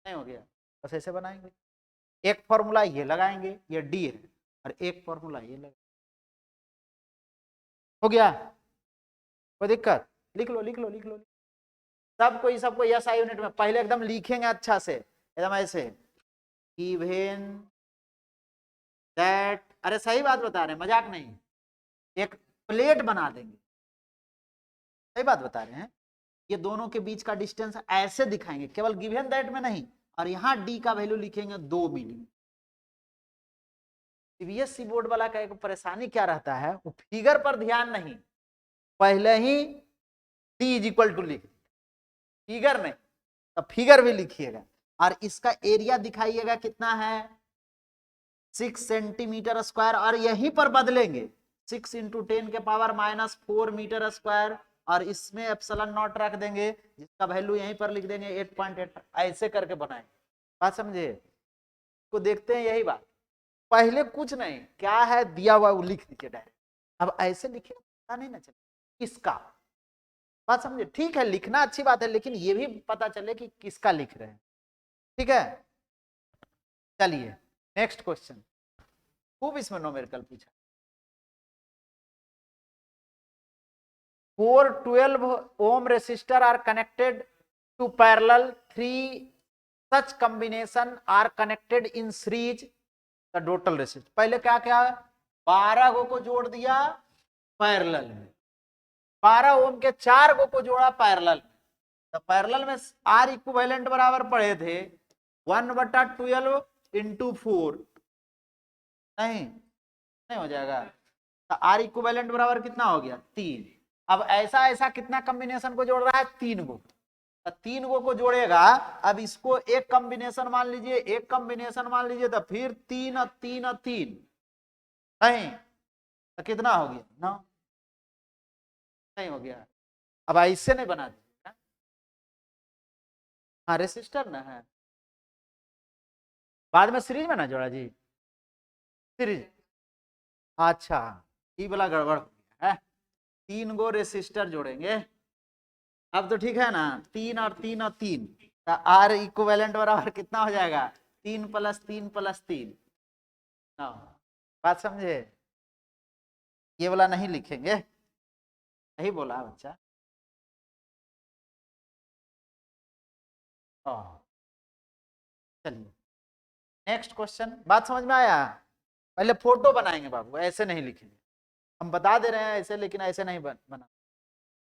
नहीं हो गया, बस ऐसे बनाएंगे। एक फॉर्मूला ये लगाएंगे, ये डी है, और एक फॉर्मूला ये लगा, हो गया, कोई दिक्कत, लिख लो लिख लो लिख लो, सबको यस आई यूनिट में पहले एकदम लिखेंगे अच्छा से, एकदम ऐसे, इवेन दैट, अरे सही बात बता रहे हैं, मजाक नहीं, एक प्लेट बना देंगे, सही बात बता रहे हैं, ये दोनों के बीच का डिस्टेंस ऐसे दिखाएंगे, केवल गिवन दैट में नहीं, और यहां डी का वैल्यू लिखेंगे 2 मिली। सीबीएसई बोर्ड वाला का एक परेशानी क्या रहता है, वो फिगर पर ध्यान नहीं, पहले ही डी इज इक्वल टू लिख, फिगर नहीं, तो फिगर भी लिखिएगा, और इसका एरिया दिखाइएगा कितना है 6 सेंटीमीटर स्क्वायर, और यहीं पर बदलेंगे 6 इंटू 10 के पावर -4 मीटर स्क्वायर, और इसमें एप्सिलॉन नॉट रख देंगे, जिसका वैल्यू यहीं पर लिख देंगे 8.8, ऐसे करके बनाएंगे, बात समझे, को देखते हैं यही बात, पहले कुछ नहीं, क्या है दिया हुआ वो लिख दीजिए डायरेक्ट, अब ऐसे लिखे पता नहीं ना चले किसका, बात समझे, ठीक है लिखना अच्छी बात है, लेकिन ये भी पता चले कि किसका लिख रहे हैं, ठीक है। चलिए नेक्स्ट क्वेश्चन, खूब इसमें न्यूमेरिकल पूछा, 4 12 ohm resistor are connected to parallel, 3 such combination are connected in series, the total resistance, पहले क्या क्या 12 गो को जोड़ दिया पैरेलल में, 12 ओम के 4 गो को जोड़ा पैरेलल में, तो पैरेलल में आर इक्विवेलेंट बराबर पढ़े थे 1/12 इंटू 4, नहीं हो जाएगा, तो आर इक्विवेलेंट बराबर कितना हो गया 3, अब ऐसा ऐसा कितना कॉम्बिनेशन को जोड़ रहा है 3 गो, तो 3 गो को जोड़ेगा, अब इसको एक कॉम्बिनेशन मान लीजिए, एक कॉम्बिनेशन मान लीजिए, तो फिर 3 और 3 और 3, नहीं तो कितना हो गया 9, नहीं हो गया, अब ऐसे नहीं बना दिया, हाँ रेसिस्टर ना है, बाद में सीरीज में ना जोड़ा जी, सीरीज, अच्छा ये वाला गड़बड़ हो गया है, 3 गो रेसिस्टर जोड़ेंगे, अब तो ठीक है ना, 3 और 3 और 3, तो आर इक्विवेलेंट बराबर कितना हो जाएगा 3 + 3 + 3, 9, बात समझे, ये वाला नहीं लिखेंगे, यही बोला बच्चा, चलिए नेक्स्ट क्वेश्चन, बात समझ में आया, पहले फोटो बनाएंगे बाबू, ऐसे नहीं लिखेंगे, हम बता दे रहे हैं ऐसे, लेकिन ऐसे नहीं बना,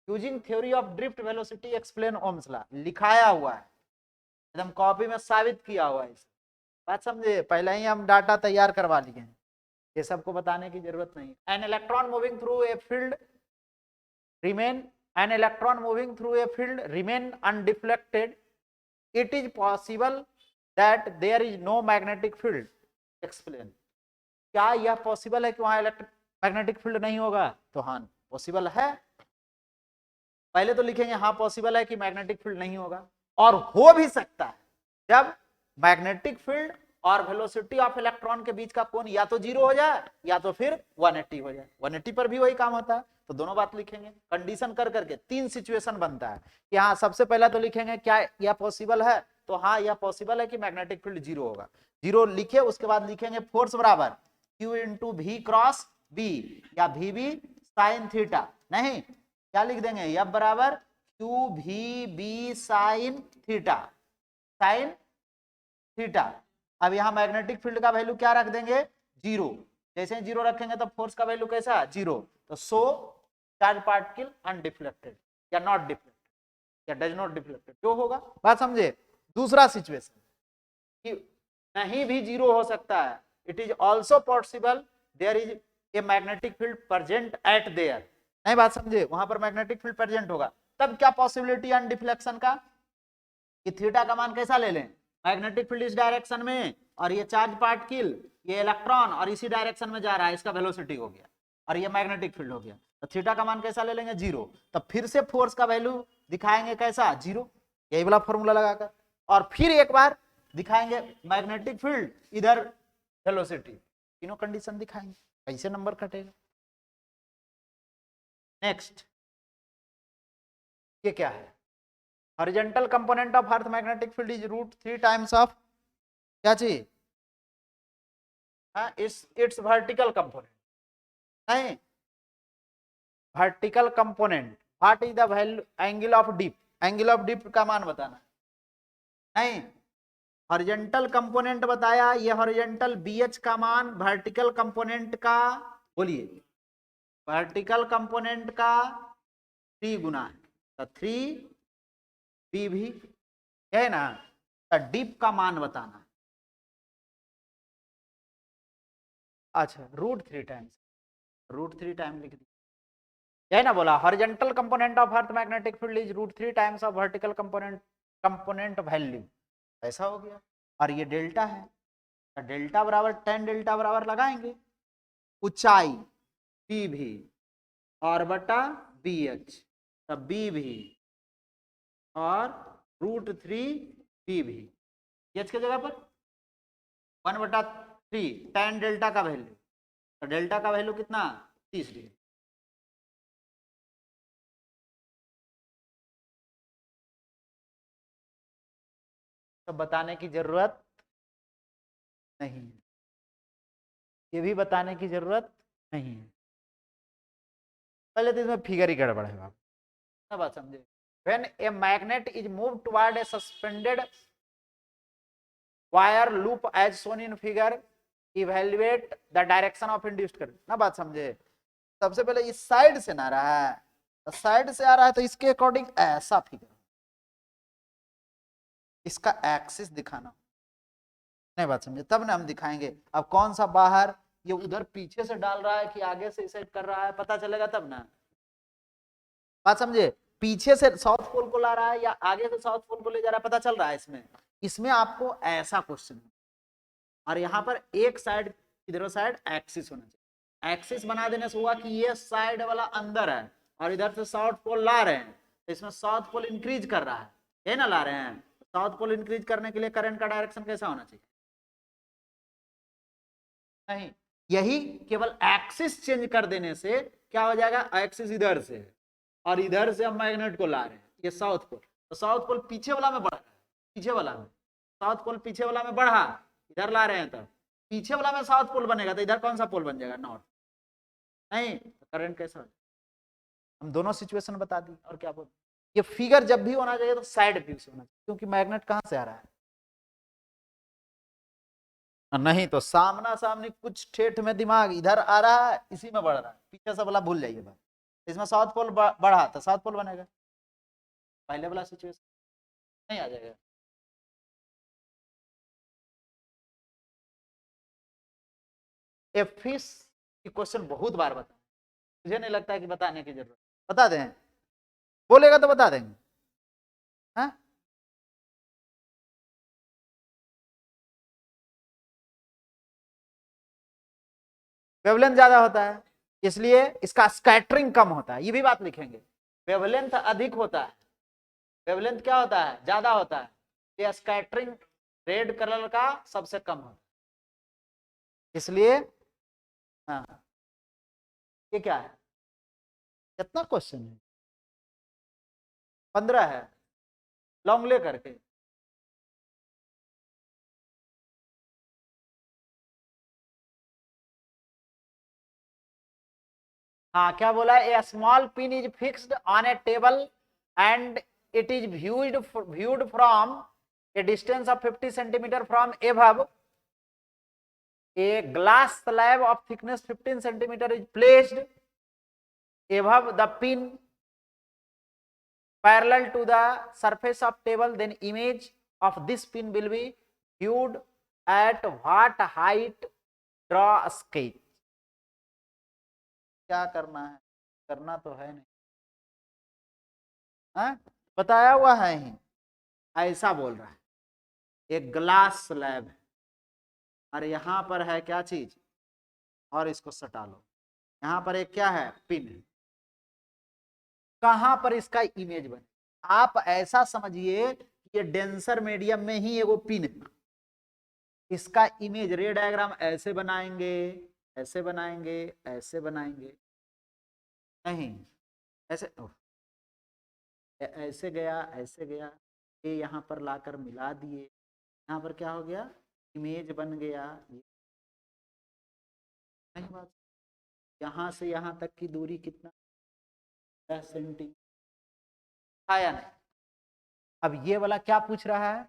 using theory of drift velocity explain Ohm's law, लिखाया हुआ है एकदम कॉपी में, साबित किया हुआ है, बात समझे, पहले ही हम डाटा तैयार करवा लिए हैं, ये सबको बताने की जरूरत नहीं, an electron moving through a field remain, an electron moving through a field remain undeflected, it is possible that there is no magnetic field, explain, क्या यह पॉसिबल है कि वहां मैग्नेटिक फील्ड नहीं होगा, तो हाँ पॉसिबल है, पहले तो लिखेंगे हाँ पॉसिबल है कि मैग्नेटिक फील्ड नहीं होगा, और हो भी सकता है जब मैग्नेटिक फील्ड और वेलोसिटी ऑफ इलेक्ट्रॉन के बीच का कोण या तो 0 हो जाए या तो फिर 180 हो जाए, 180 पर भी वही काम होता है, तो दोनों बात लिखेंगे, कंडीशन कर करके 3 सिचुएशन बनता है कि हाँ, सबसे पहला तो लिखेंगे क्या यह पॉसिबल है, तो हाँ यह पॉसिबल है कि मैग्नेटिक फील्ड 0 होगा, 0 लिखे, उसके बाद लिखेंगे फोर्स बराबर Q × V क्रॉस B या VB साइन थीटा, नहीं क्या लिख देंगे, F बराबर QVB sine theta, sine theta, अब यहां मैग्नेटिक फील्ड का वैल्यू क्या रख देंगे 0, जैसे 0 रखेंगे तो फोर्स का वैल्यू कैसा 0, तो सो चार्ज पार्टिकल अनडिफ्लेक्टेड या नॉट डिफ्लेक्टेड या डज नॉट डिफ्लेक्टेड, जो होगा, बात समझे। दूसरा सिचुएशन कि नहीं भी 0 हो सकता है, it is also possible there is a magnetic field present at there, नहीं बात समझे, वहां पर मैग्नेटिक फील्ड प्रेजेंट होगा, तब क्या पॉसिबिलिटी अनडिफ्लेक्शन का, कि थीटा का मान कैसा ले लें, मैग्नेटिक फील्ड इस डायरेक्शन में, और ये चार्ज पार्टिकल ये इलेक्ट्रॉन और इसी डायरेक्शन में जा रहा है, इसका वेलोसिटी हो गया, और ये मैग्नेटिक फील्ड हो गया, तो थीटा का मान कैसा ले लेंगे 0, तो फिर से फोर्स का वैल्यू दिखाएंगे कैसा 0, यही वाला फॉर्मूला लगाकर, और फिर एक बार दिखाएंगे मैग्नेटिक फील्ड इधर वेलोसिटी, तीनों कंडीशन दिखाएंगे, कैसे नंबर कटेगा। नेक्स्ट ये क्या है, horizontal component of earth magnetic field is √3 times of क्या चीज, इट्स वर्टिकल कंपोनेंट, नहीं vertical component, what is the value angle of dip, angle of dip का मान बताना, नहीं हॉरिजॉन्टल कंपोनेंट बताया, ये हॉरिजॉन्टल BH का मान वर्टिकल कंपोनेंट का, बोलिए, वर्टिकल कंपोनेंट का 3 गुना है, तो 3B भी है ना। तो डीप का मान बताना, अच्छा √3 टाइम्स, √3 टाइम लिख दिया, है ना। बोला horizontal component of earth magnetic field is √3 times of vertical component value, ऐसा हो गया। और ये डेल्टा है, तो डेल्टा बराबर tan डेल्टा बराबर लगाएंगे ऊंचाई P भी और बटा BH, तब B भी और √3P भी, H की जगह पर 1/3 tan डेल्टा का वैल्यू, तो डेल्टा का वैल्यू कितना 30 डिग्री। तो बताने की जरूरत नहीं है, ये भी बताने की जरूरत नहीं है। पहले तो इसमें फिगर ही गड़बड़ है बाप, ना बात समझे। When a magnet is moved toward a suspended wire loop as shown in figure, evaluate the direction of induced current, ना बात समझे। सबसे पहले इस साइड से ना रहा है, तो साइड से आ रहा है तो इसके अकॉर्डिंग ऐसा फिगर, इसका एक्सिस दिखाना, नहीं बात समझे, तब ना हम दिखाएंगे। अब कौन सा बाहर, ये उधर पीछे से डाल रहा है कि आगे से इसे कर रहा है, पता चलेगा तब ना, बात समझे। पीछे से साउथ पोल को ला रहा है या आगे से साउथ पोल को ले जा रहा है, पता चल रहा है इसमें। इसमें आपको ऐसा क्वेश्चन, और यहाँ पर एक साइड, इधर साइड एक्सिस होना चाहिए। एक्सिस बना देने से हुआ कि ये साइड वाला अंदर है और इधर से साउथ पोल ला रहे हैं, तो इसमें साउथ पोल इंक्रीज कर रहा है ना, ला रहे हैं। साउथ पोल इंक्रीज करने के लिए करंट का डायरेक्शन कैसा होना चाहिए, नहीं, यही केवल एक्सिस चेंज कर देने से क्या हो जाएगा, एक्सिस इधर से और इधर से हम मैग्नेट को ला रहे हैं, ये साउथ पोल, तो साउथ पोल पीछे वाला में बढ़ रहा है, पीछे वाला में साउथ पोल पीछे वाला में बढ़ा, इधर ला रहे हैं, तब पीछे वाला में साउथ पोल बनेगा, तो इधर कौन सा पोल बन जाएगा, नॉर्थ, नहीं, तो करंट कैसा हो, हम दोनों सिचुएशन बता दी। और क्या बोल, ये फिगर जब भी होना चाहिए तो साइड व्यू से होना चाहिए, क्योंकि मैग्नेट कहां से आ रहा है, नहीं तो सामना सामने कुछ ठेठ में दिमाग इधर आ रहा है, इसी में बढ़ रहा है, पीछे से वाला भूल जाइए बात। इसमें साउथ पोल बढ़ा तो साउथ पोल बनेगा, पहले वाला सिचुएशन नहीं आ जाएगा। ए फिश की क्वेश्चन बहुत बार बता, मुझे नहीं लगता है कि बताने की जरूरत, बता दें, बोलेगा तो बता देंगे, हाँ? वेवलेंथ ज्यादा होता है, इसलिए इसका स्कैटरिंग कम होता है, ये भी बात लिखेंगे। वेवलेंथ अधिक होता है, वेवलेंथ क्या होता है, ज्यादा होता है, ये स्कैटरिंग रेड कलर का सबसे कम होता है, इसलिए हाँ। ये क्या है, कितना क्वेश्चन है, 15 है, लॉन्ग ले करके, हाँ क्या बोला, a small pin is fixed on a table and it is viewed from a distance of 50 centimeter from above. A glass slab of thickness 15 centimeter is placed above the pin parallel to the surface of table, then image of this pin will be viewed at what height, draw a sketch. क्या करना है, करना तो है नहीं, हाँ? बताया हुआ है ही, ऐसा बोल रहा है, एक ग्लास स्लैब है और यहां पर है क्या चीज, और इसको सटा लो, यहां पर एक क्या है, पिन है, कहां पर इसका इमेज बने, आप ऐसा समझिए कि ये डेंसर मीडियम में ही एगो पिन है, इसका इमेज रे डायग्राम ऐसे बनाएंगे, ऐसे बनाएंगे, ऐसे बनाएंगे, नहीं ऐसे, ऐसे गया, ऐसे गया, ये यहाँ पर लाकर मिला दिए, यहाँ पर क्या हो गया, इमेज बन गया, नहीं बात, यहाँ से यहाँ तक की दूरी कितना, 10 सेंटीमीटर, आया नहीं। अब ये वाला क्या पूछ रहा है,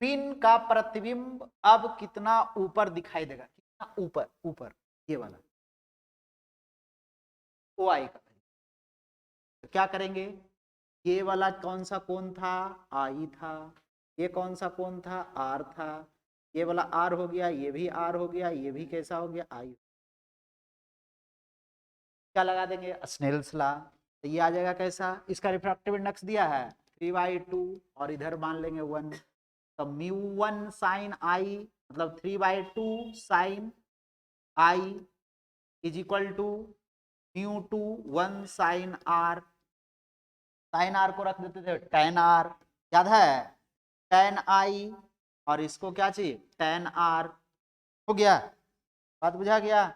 पिन का प्रतिबिंब अब कितना ऊपर दिखाई देगा, कितना ऊपर, ऊपर ये वाला ओ आई का। तो क्या करेंगे, ये वाला कौन सा कोण था, आई था, ये कौन सा कोण था, आर था, ये वाला आर हो गया, ये भी आर हो गया, ये भी कैसा हो गया, आई। क्या लगा देंगे, स्नेल्स लॉ। तो ये आ जाएगा कैसा, इसका रिफ्रैक्टिव इंडेक्स दिया है 3/2 और इधर मान लेंगे 1। तो μ1 साइन आई मतलब 3/2 sine I is equal to μ2 1 sine R. Sine R को रख देते थे tan आर, याद है, tan आई, और इसको क्या चाहिए, tan आर। हो गया, बात बुझा गया,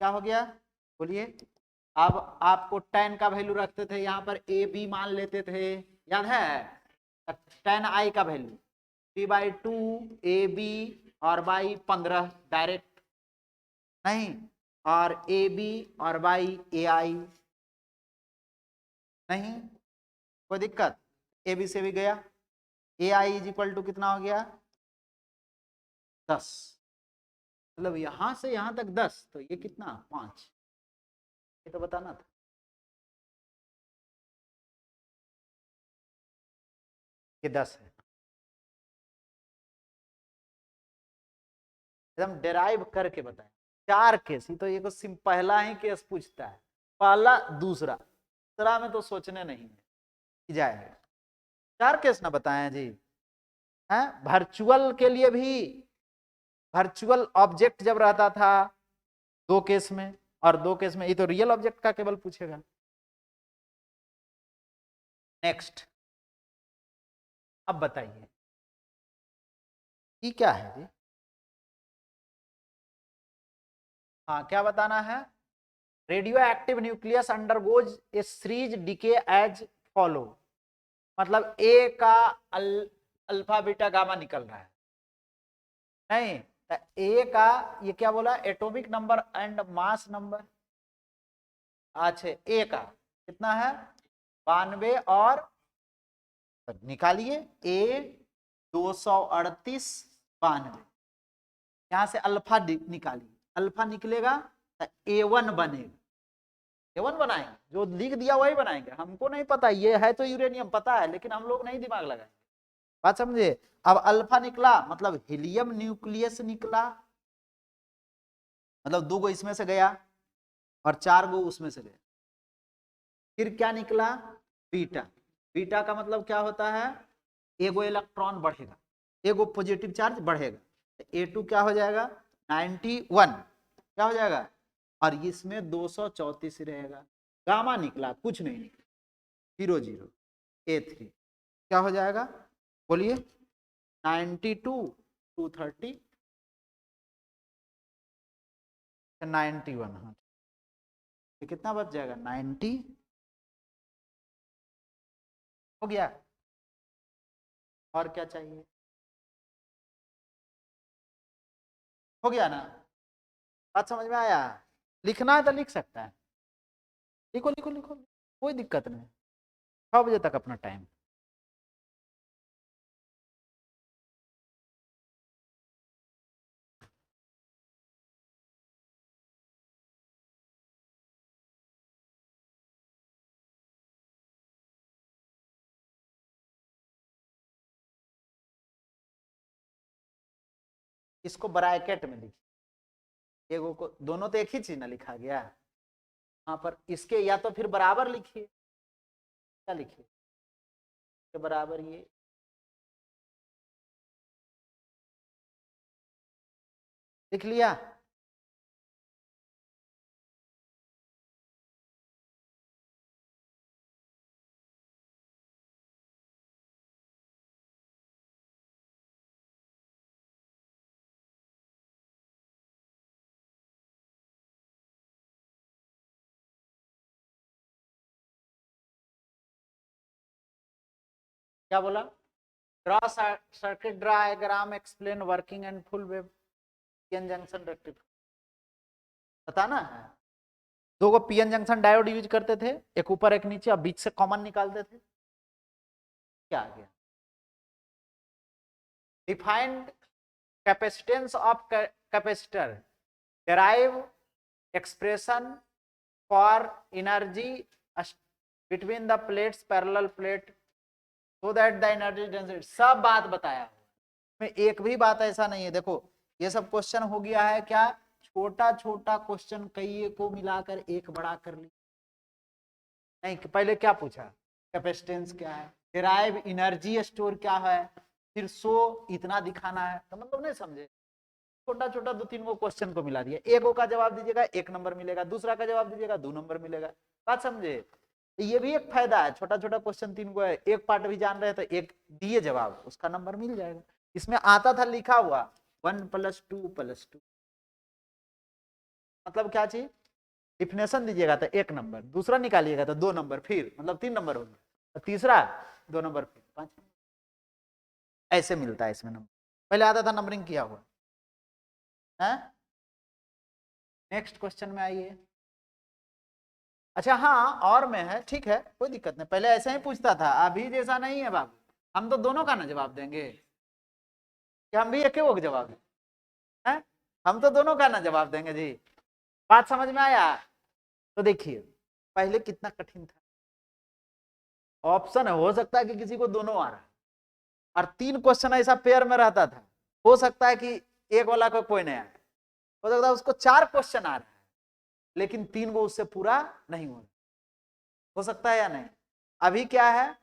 क्या हो गया बोलिए। अब आपको tan का वैल्यू रखते थे, यहाँ पर ए बी मान लेते थे, याद है, tan आई का वैल्यू 3/2 ए बी और बाई 15 डायरेक्ट नहीं, और ए बी और बाई ए आई नहीं, कोई दिक्कत, ए बी से भी गया, ए आई इज इक्वल टू कितना हो गया 10, मतलब यहां से यहां तक 10, तो ये कितना 5, ये तो बताना था। ये 10 है, एकदम डेराइव करके बताएं। 4 केस, ही तो ये को पहला ही केस पूछता है, पहला दूसरा, तीसरा में तो सोचने नहीं है जाएगा। 4 केस ना बताएं जी, हैं वर्चुअल के लिए भी, वर्चुअल ऑब्जेक्ट जब रहता था 2 केस में, और 2 केस में, ये तो रियल ऑब्जेक्ट का केवल पूछेगा। नेक्स्ट, अब बताइए ये क्या है जी, हाँ क्या बताना है, radio active nucleus undergoes a series decay as follow, मतलब ए का अल्फा बीटा गामा निकल रहा है, नहीं ए का ये क्या बोला, atomic number and mass number, अच्छा ए का कितना है 92, और निकालिए ए 238 92, यहां से अल्फा निकालिए, अल्फा निकलेगा तो A1 बनेगा, A1 बनाएंगे, जो लिख दिया वही बनाएंगे, हमको नहीं पता, ये है तो यूरेनियम पता है, लेकिन हम लोग नहीं दिमाग लगाएंगे, बात समझे। अब अल्फा निकला मतलब हीलियम न्यूक्लियस निकला, मतलब 2 गो इसमें से गया और 4 गो उसमें से गया, फिर क्या निकला बीटा, बीटा का मतलब क्या होता है, एगो इलेक्ट्रॉन बढ़ेगा, एगो पॉजिटिव चार्ज बढ़ेगा, तो A2 क्या हो जाएगा 91, क्या हो जाएगा, और इसमें 234 रहेगा, गामा निकला कुछ नहीं निकला 0 A3 क्या हो जाएगा बोलिए 92 230 91, हाँ तो कितना बच जाएगा 90, हो गया, और क्या चाहिए, हो गया ना, बात समझ में आया, लिखना है तो लिख सकता है, लिखो लिखो लिखो, कोई दिक्कत नहीं, 6 बजे तक अपना टाइम। इसको ब्रैकेट में लिखिए, एगो को, दोनों तो एक ही चीज ना लिखा गया, यहाँ पर इसके या तो फिर बराबर लिखिए, क्या लिखिए के बराबर, ये लिख लिया, क्या बोला, draw circuit diagram explain working and full wave PN junction rectifier, बताना है। 2 गो पीएन जंक्शन डायोड यूज करते थे, एक ऊपर एक नीचे, और बीच से कॉमन निकालते थे, क्या आ गया defined capacitance of capacitor, derive expression for energy between the plates, parallel plate, so that the energy density, सब बात बताया। में एक भी बात ऐसा नहीं है। देखो ये सब क्वेश्चन हो गया है क्या, छोटा छोटा क्वेश्चन कई को मिलाकर एक बड़ा कर लिया। नहीं, पहले क्या पूछा, कैपेसिटेंस क्या है, डिराइव एनर्जी स्टोर क्या है, फिर सो इतना दिखाना है, तो मतलब नहीं समझे, छोटा छोटा 2-3 को क्वेश्चन को मिला दिया। एक का जवाब दीजिएगा 1 नंबर मिलेगा, दूसरा का जवाब दीजिएगा 2 नंबर मिलेगा। बात समझे, ये भी एक फायदा है, छोटा छोटा क्वेश्चन 3 को है, एक पार्ट भी जान रहे तो एक दिए जवाब, उसका नंबर मिल जाएगा। इसमें आता था लिखा हुआ 1 + 2 + 2, मतलब क्या चीज, डिफिनेशन दीजिएगा तो 1 नंबर, दूसरा निकालिएगा तो 2 नंबर, फिर मतलब 3 नंबर होगा, तो तीसरा 2 नंबर, फिर 5 नंबर, ऐसे मिलता है इसमें नंबर। पहले आता था नंबरिंग किया हुआ है। नेक्स्ट क्वेश्चन में आइए। अच्छा हाँ, और में है, ठीक है कोई दिक्कत नहीं, पहले ऐसे ही पूछता था, अभी जैसा नहीं है बाबू, हम तो दोनों का ना जवाब देंगे, कि हम भी एक ही जवाब है, हम तो दोनों का ना जवाब देंगे जी। बात समझ में आया। तो देखिए पहले कितना कठिन था, ऑप्शन है, हो सकता है कि किसी को दोनों आ रहा है, और 3 क्वेश्चन ऐसा पेयर में रहता था, हो सकता है कि एक वाला को कोई नहीं आया, हो सकता है उसको 4 क्वेश्चन आ रहा है लेकिन 3 को उससे पूरा नहीं हो सकता है या नहीं। अभी क्या है,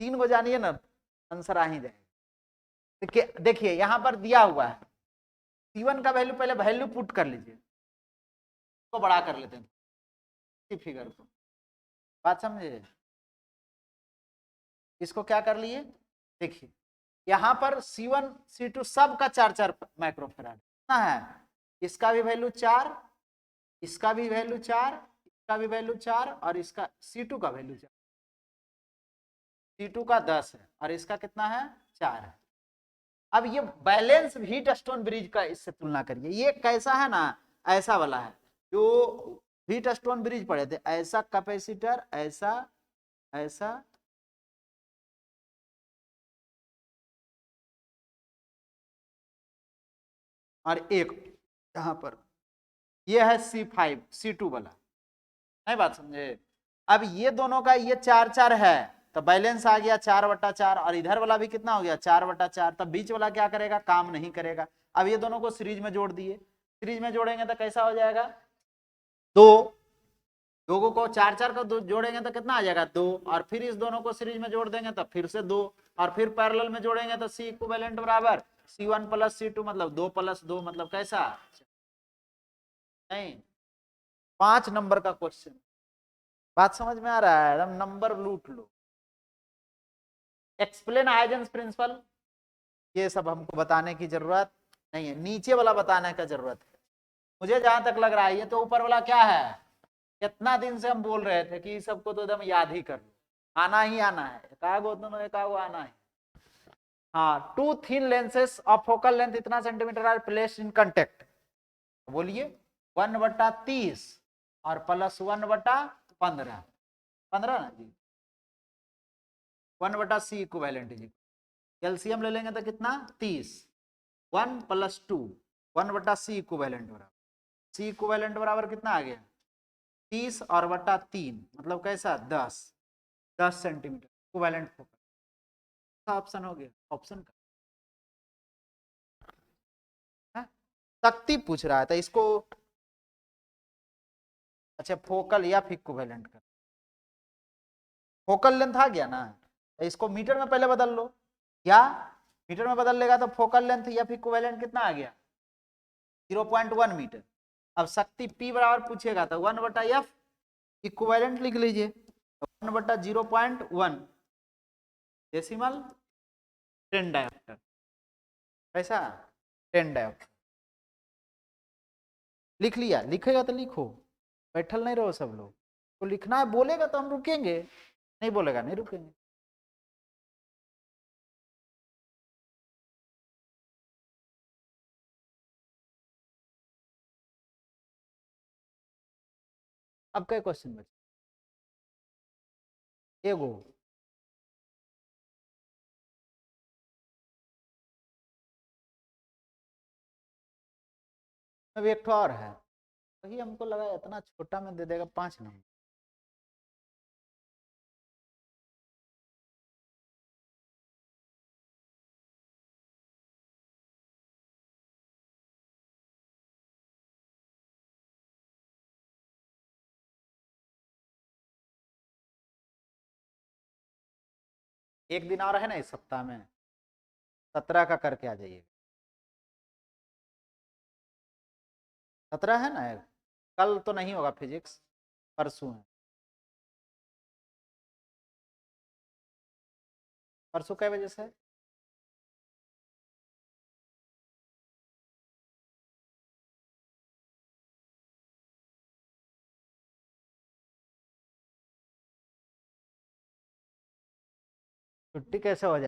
3 को जानिए ना, आंसर आ ही जाएगा। देखिए यहां पर दिया हुआ है C1 का वैल्यू, पहले वैल्यू पुट कर लीजिए, तो बड़ा कर लेते हैं फिगर को, बात समझे, इसको क्या कर लिए, देखिए यहां पर C1 C2 सब का 4-4 माइक्रोफेराड है, इसका भी वैल्यू 4, इसका भी वैल्यू 4, इसका भी वैल्यू 4, और इसका C2 का वैल्यू 4, C2 का 10 है और इसका कितना है 4 है। अब ये बैलेंस हीट स्टोन ब्रिज का इससे तुलना करिए, ये कैसा है ना, ऐसा वाला है जो हीट स्टोन ब्रिज पढ़े थे, ऐसा कैपेसिटर, ऐसा ऐसा, और एक यहां पर ये है C5 C2 वाला, नहीं बात समझे। अब ये दोनों का ये 4-4 है तो बैलेंस आ गया 4/4, और इधर वाला भी कितना हो गया 4/4, तब बीच वाला क्या करेगा, काम नहीं करेगा। अब ये दोनों को सीरीज में जोड़ दिए, सीरीज में जोड़ेंगे तो कैसा हो जाएगा, 2, दो को 4-4 को जोड़ेंगे तो कितना आ जाएगा 2, और फिर इस दोनों को सीरीज में जोड़ देंगे तो फिर से 2, और फिर पैरेलल में जोड़ेंगे तो C इक्विवेलेंट बराबर C1 + C2, मतलब 2 + 2, मतलब कैसा, नहीं 5 नंबर का क्वेश्चन। बात समझ में आ रहा है, एकदम नंबर लूट लो। एक्सप्लेन हाइजेंस प्रिंसिपल, ये सब हमको बताने की जरूरत नहीं है, नीचे वाला बताने का जरूरत है। मुझे जहां तक लग रहा है ये तो ऊपर वाला क्या है, कितना दिन से हम बोल रहे थे कि सबको तो एकदम याद ही कर लो, आना ही आना है, एकागो आना है। हाँ, 2 thin lenses of focal length इतना centimetre are placed in contact, बोलिए 1/30 और +1/15, 15 ना जी, 1/C इक्विवेलेंट जी, एलसीएम ले लेंगे तो कितना 30, 1 + 2 1/C इक्विवेलेंट बराबर, C इक्विवेलेंट बराबर कितना आ गया 30 और बटा 3, मतलब कैसा 10 सेंटीमीटर इक्विवेलेंट फोकल, ऑप्शन हो गया, ऑप्शन का शक्ति पूछ रहा है तो इसको, अच्छा फोकल या फिर इक्विवेलेंट कर, फोकल लेंथ आ गया ना, तो इसको मीटर में पहले बदल लो, या मीटर में बदल लेगा तो फोकल लेंथ या फिर इक्विवेलेंट कितना आ गया 0.1 मीटर। अब शक्ति P बराबर पूछेगा तो 1/F इक्विवेलेंट लिख लीजिए, 1/0.1 डेसिमल 10 डायोप्टर, कैसा 10 डायोप्टर, लिख लिया, लिखेगा तो लिखो, बैठल नहीं रहो सब लोग, तो लिखना है, बोलेगा तो हम रुकेंगे, नहीं बोलेगा नहीं रुकेंगे। अब क्या क्वेश्चन बचे, एगो अभी एक ठो और है, वही हमको लगा इतना छोटा में दे देगा 5 नंबर। एक दिन और है ना इस सप्ताह में, 17 का करके आ जाइए। 17 है ना, कल तो नहीं होगा फिजिक्स, परसों है। परसों कै बजे से? छुट्टी कैसे हो जाए?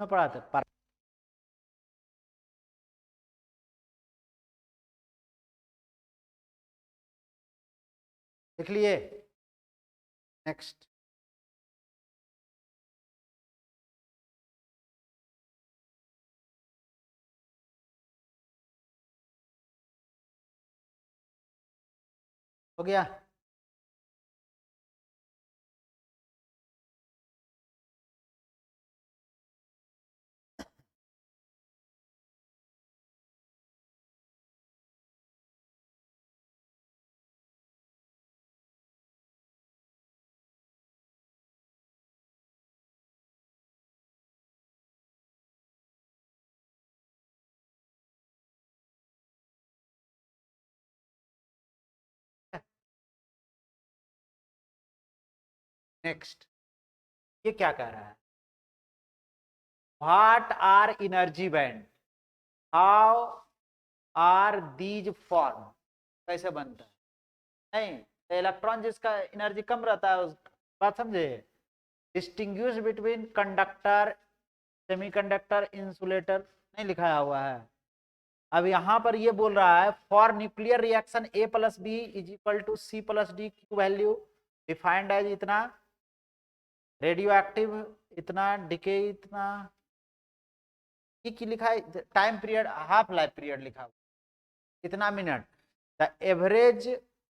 मैं पढ़ा था। लिख लिए? नेक्स्ट। हो गया? नेक्स्ट, ये क्या कह रहा है? What are energy band, how are these form, कैसे बनता है? नहीं तो इलेक्ट्रॉन जिसका एनर्जी कम रहता है, उस बात समझे? Distinguish between conductor, semiconductor, insulator नहीं लिखाया हुआ है। अब यहां पर ये बोल रहा है for nuclear reaction A plus B is equal to C plus D, Q value defined as इतना, रेडियो एक्टिव इतना, डिके इतना, ये की लिखा है? Time period, half life period लिखा हुआ, कितना minute. The average,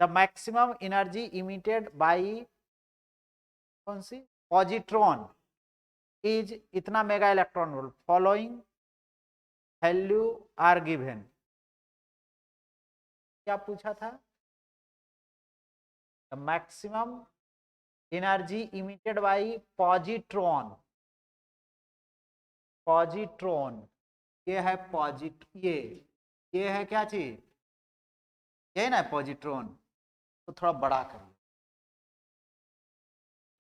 the maximum energy emitted by कौन सी, पॉजिट्रॉन इज इतना mega electron volt, following value are given. क्या पूछा था? The maximum energy emitted by positron, positron ये है पॉजिट, ये है क्या चीज, ये ना पॉजिट्रॉन, तो थोड़ा बड़ा करिए,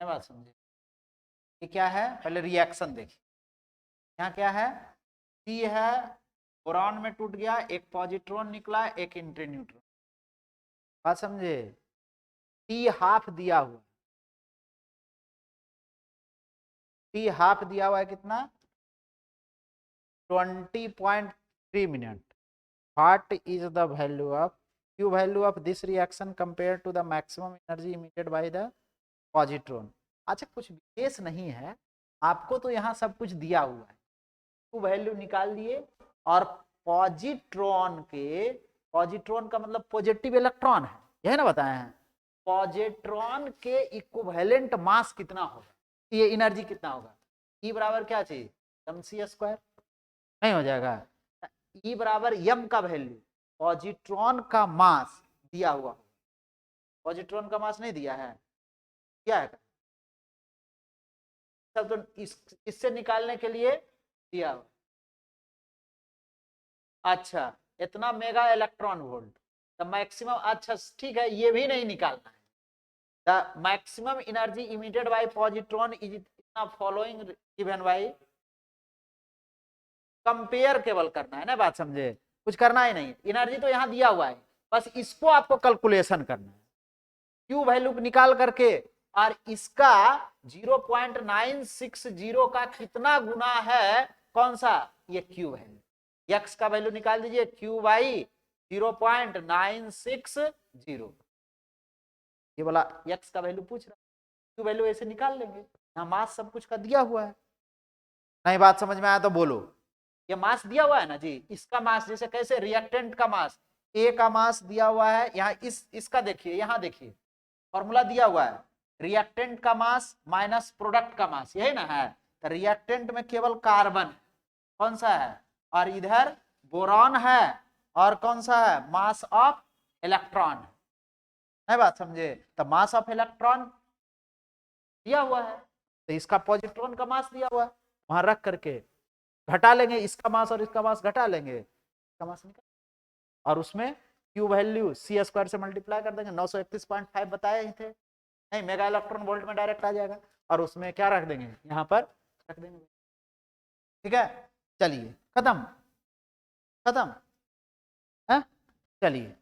बात समझे? ये क्या है, पहले रिएक्शन देखिए। यहाँ क्या है, सी है, बोरॉन में टूट गया, एक पॉजिट्रॉन निकला, एक एंटी न्यूट्रॉन, बात समझे? टी हाफ दिया हुआ, टी हाफ दिया हुआ है कितना, 20.3 minute. What is the value of, Q value of this reaction compare to the maximum energy emitted by the positron. अच्छा कुछ विशेष नहीं है, आपको तो यहाँ सब कुछ दिया हुआ है, क्यू वैल्यू निकाल दिए, और पॉजिट्रॉन के, पॉजिट्रॉन का मतलब पॉजिटिव इलेक्ट्रॉन है, यह ना बताए हैं, पॉजिट्रॉन के इक्विवेलेंट मास कितना होगा, ये एनर्जी कितना होगा, ई बराबर क्या चाहिए, mc², नहीं हो जाएगा, ई बराबर यम का वैल्यू, पॉजिट्रॉन का मास दिया हुआ, पॉजिट्रॉन का मास नहीं दिया है, क्या है सब, तो इससे निकालने के लिए दिया हुआ। अच्छा इतना mega electron volt, the maximum, अच्छा ठीक है, ये भी नहीं निकालना है, the maximum energy emitted by positron is इतना, फॉलोइंग गिवन बाय, कंपेयर केवल करना है ना, बात समझे? कुछ करना ही नहीं, एनर्जी तो यहाँ दिया हुआ है, बस इसको आपको कैलकुलेशन करना है, क्यू वैल्यू निकाल करके, और इसका 0.960 का कितना गुना है, कौन सा, ये क्यू वैल्यू, एक्स का वैल्यू निकाल दीजिए, क्यू बाई 0.960, ये वाला एक्स का वैल्यू पूछ रहा है, क्यू वैल्यू ऐसे निकाल लेंगे, यहाँ मास सब कुछ का दिया हुआ है। नहीं बात समझ में आया तो बोलो, ये मास दिया हुआ है ना जी, इसका मास जैसे कैसे, रिएक्टेंट का मास, ए का मास दिया हुआ है, यहाँ इसका देखिए, यहाँ देखिए फॉर्मूला दिया हुआ है, रिएक्टेंट का मास माइनस प्रोडक्ट का मास, यही ना है, तो रिएक्टेंट में केवल कार्बन कौन सा है, और इधर बोरॉन है, और कौन सा है, मास ऑफ इलेक्ट्रॉन, नहीं बात समझे? तो मास ऑफ इलेक्ट्रॉन दिया हुआ है, तो इसका पॉजिट्रॉन का मास दिया हुआ है, वहां रख करके घटा लेंगे, इसका मास और इसका मास घटा लेंगे, इसका मास निकाल, और उसमें क्यू वैल्यू c² से मल्टीप्लाई कर देंगे, 931.5 बताए ही थे, नहीं मेगा इलेक्ट्रॉन वोल्ट में डायरेक्ट आ जाएगा, और उसमें क्या रख देंगे, यहाँ पर रख देंगे, ठीक है? चलिए खत्म, खत्म है, चलिए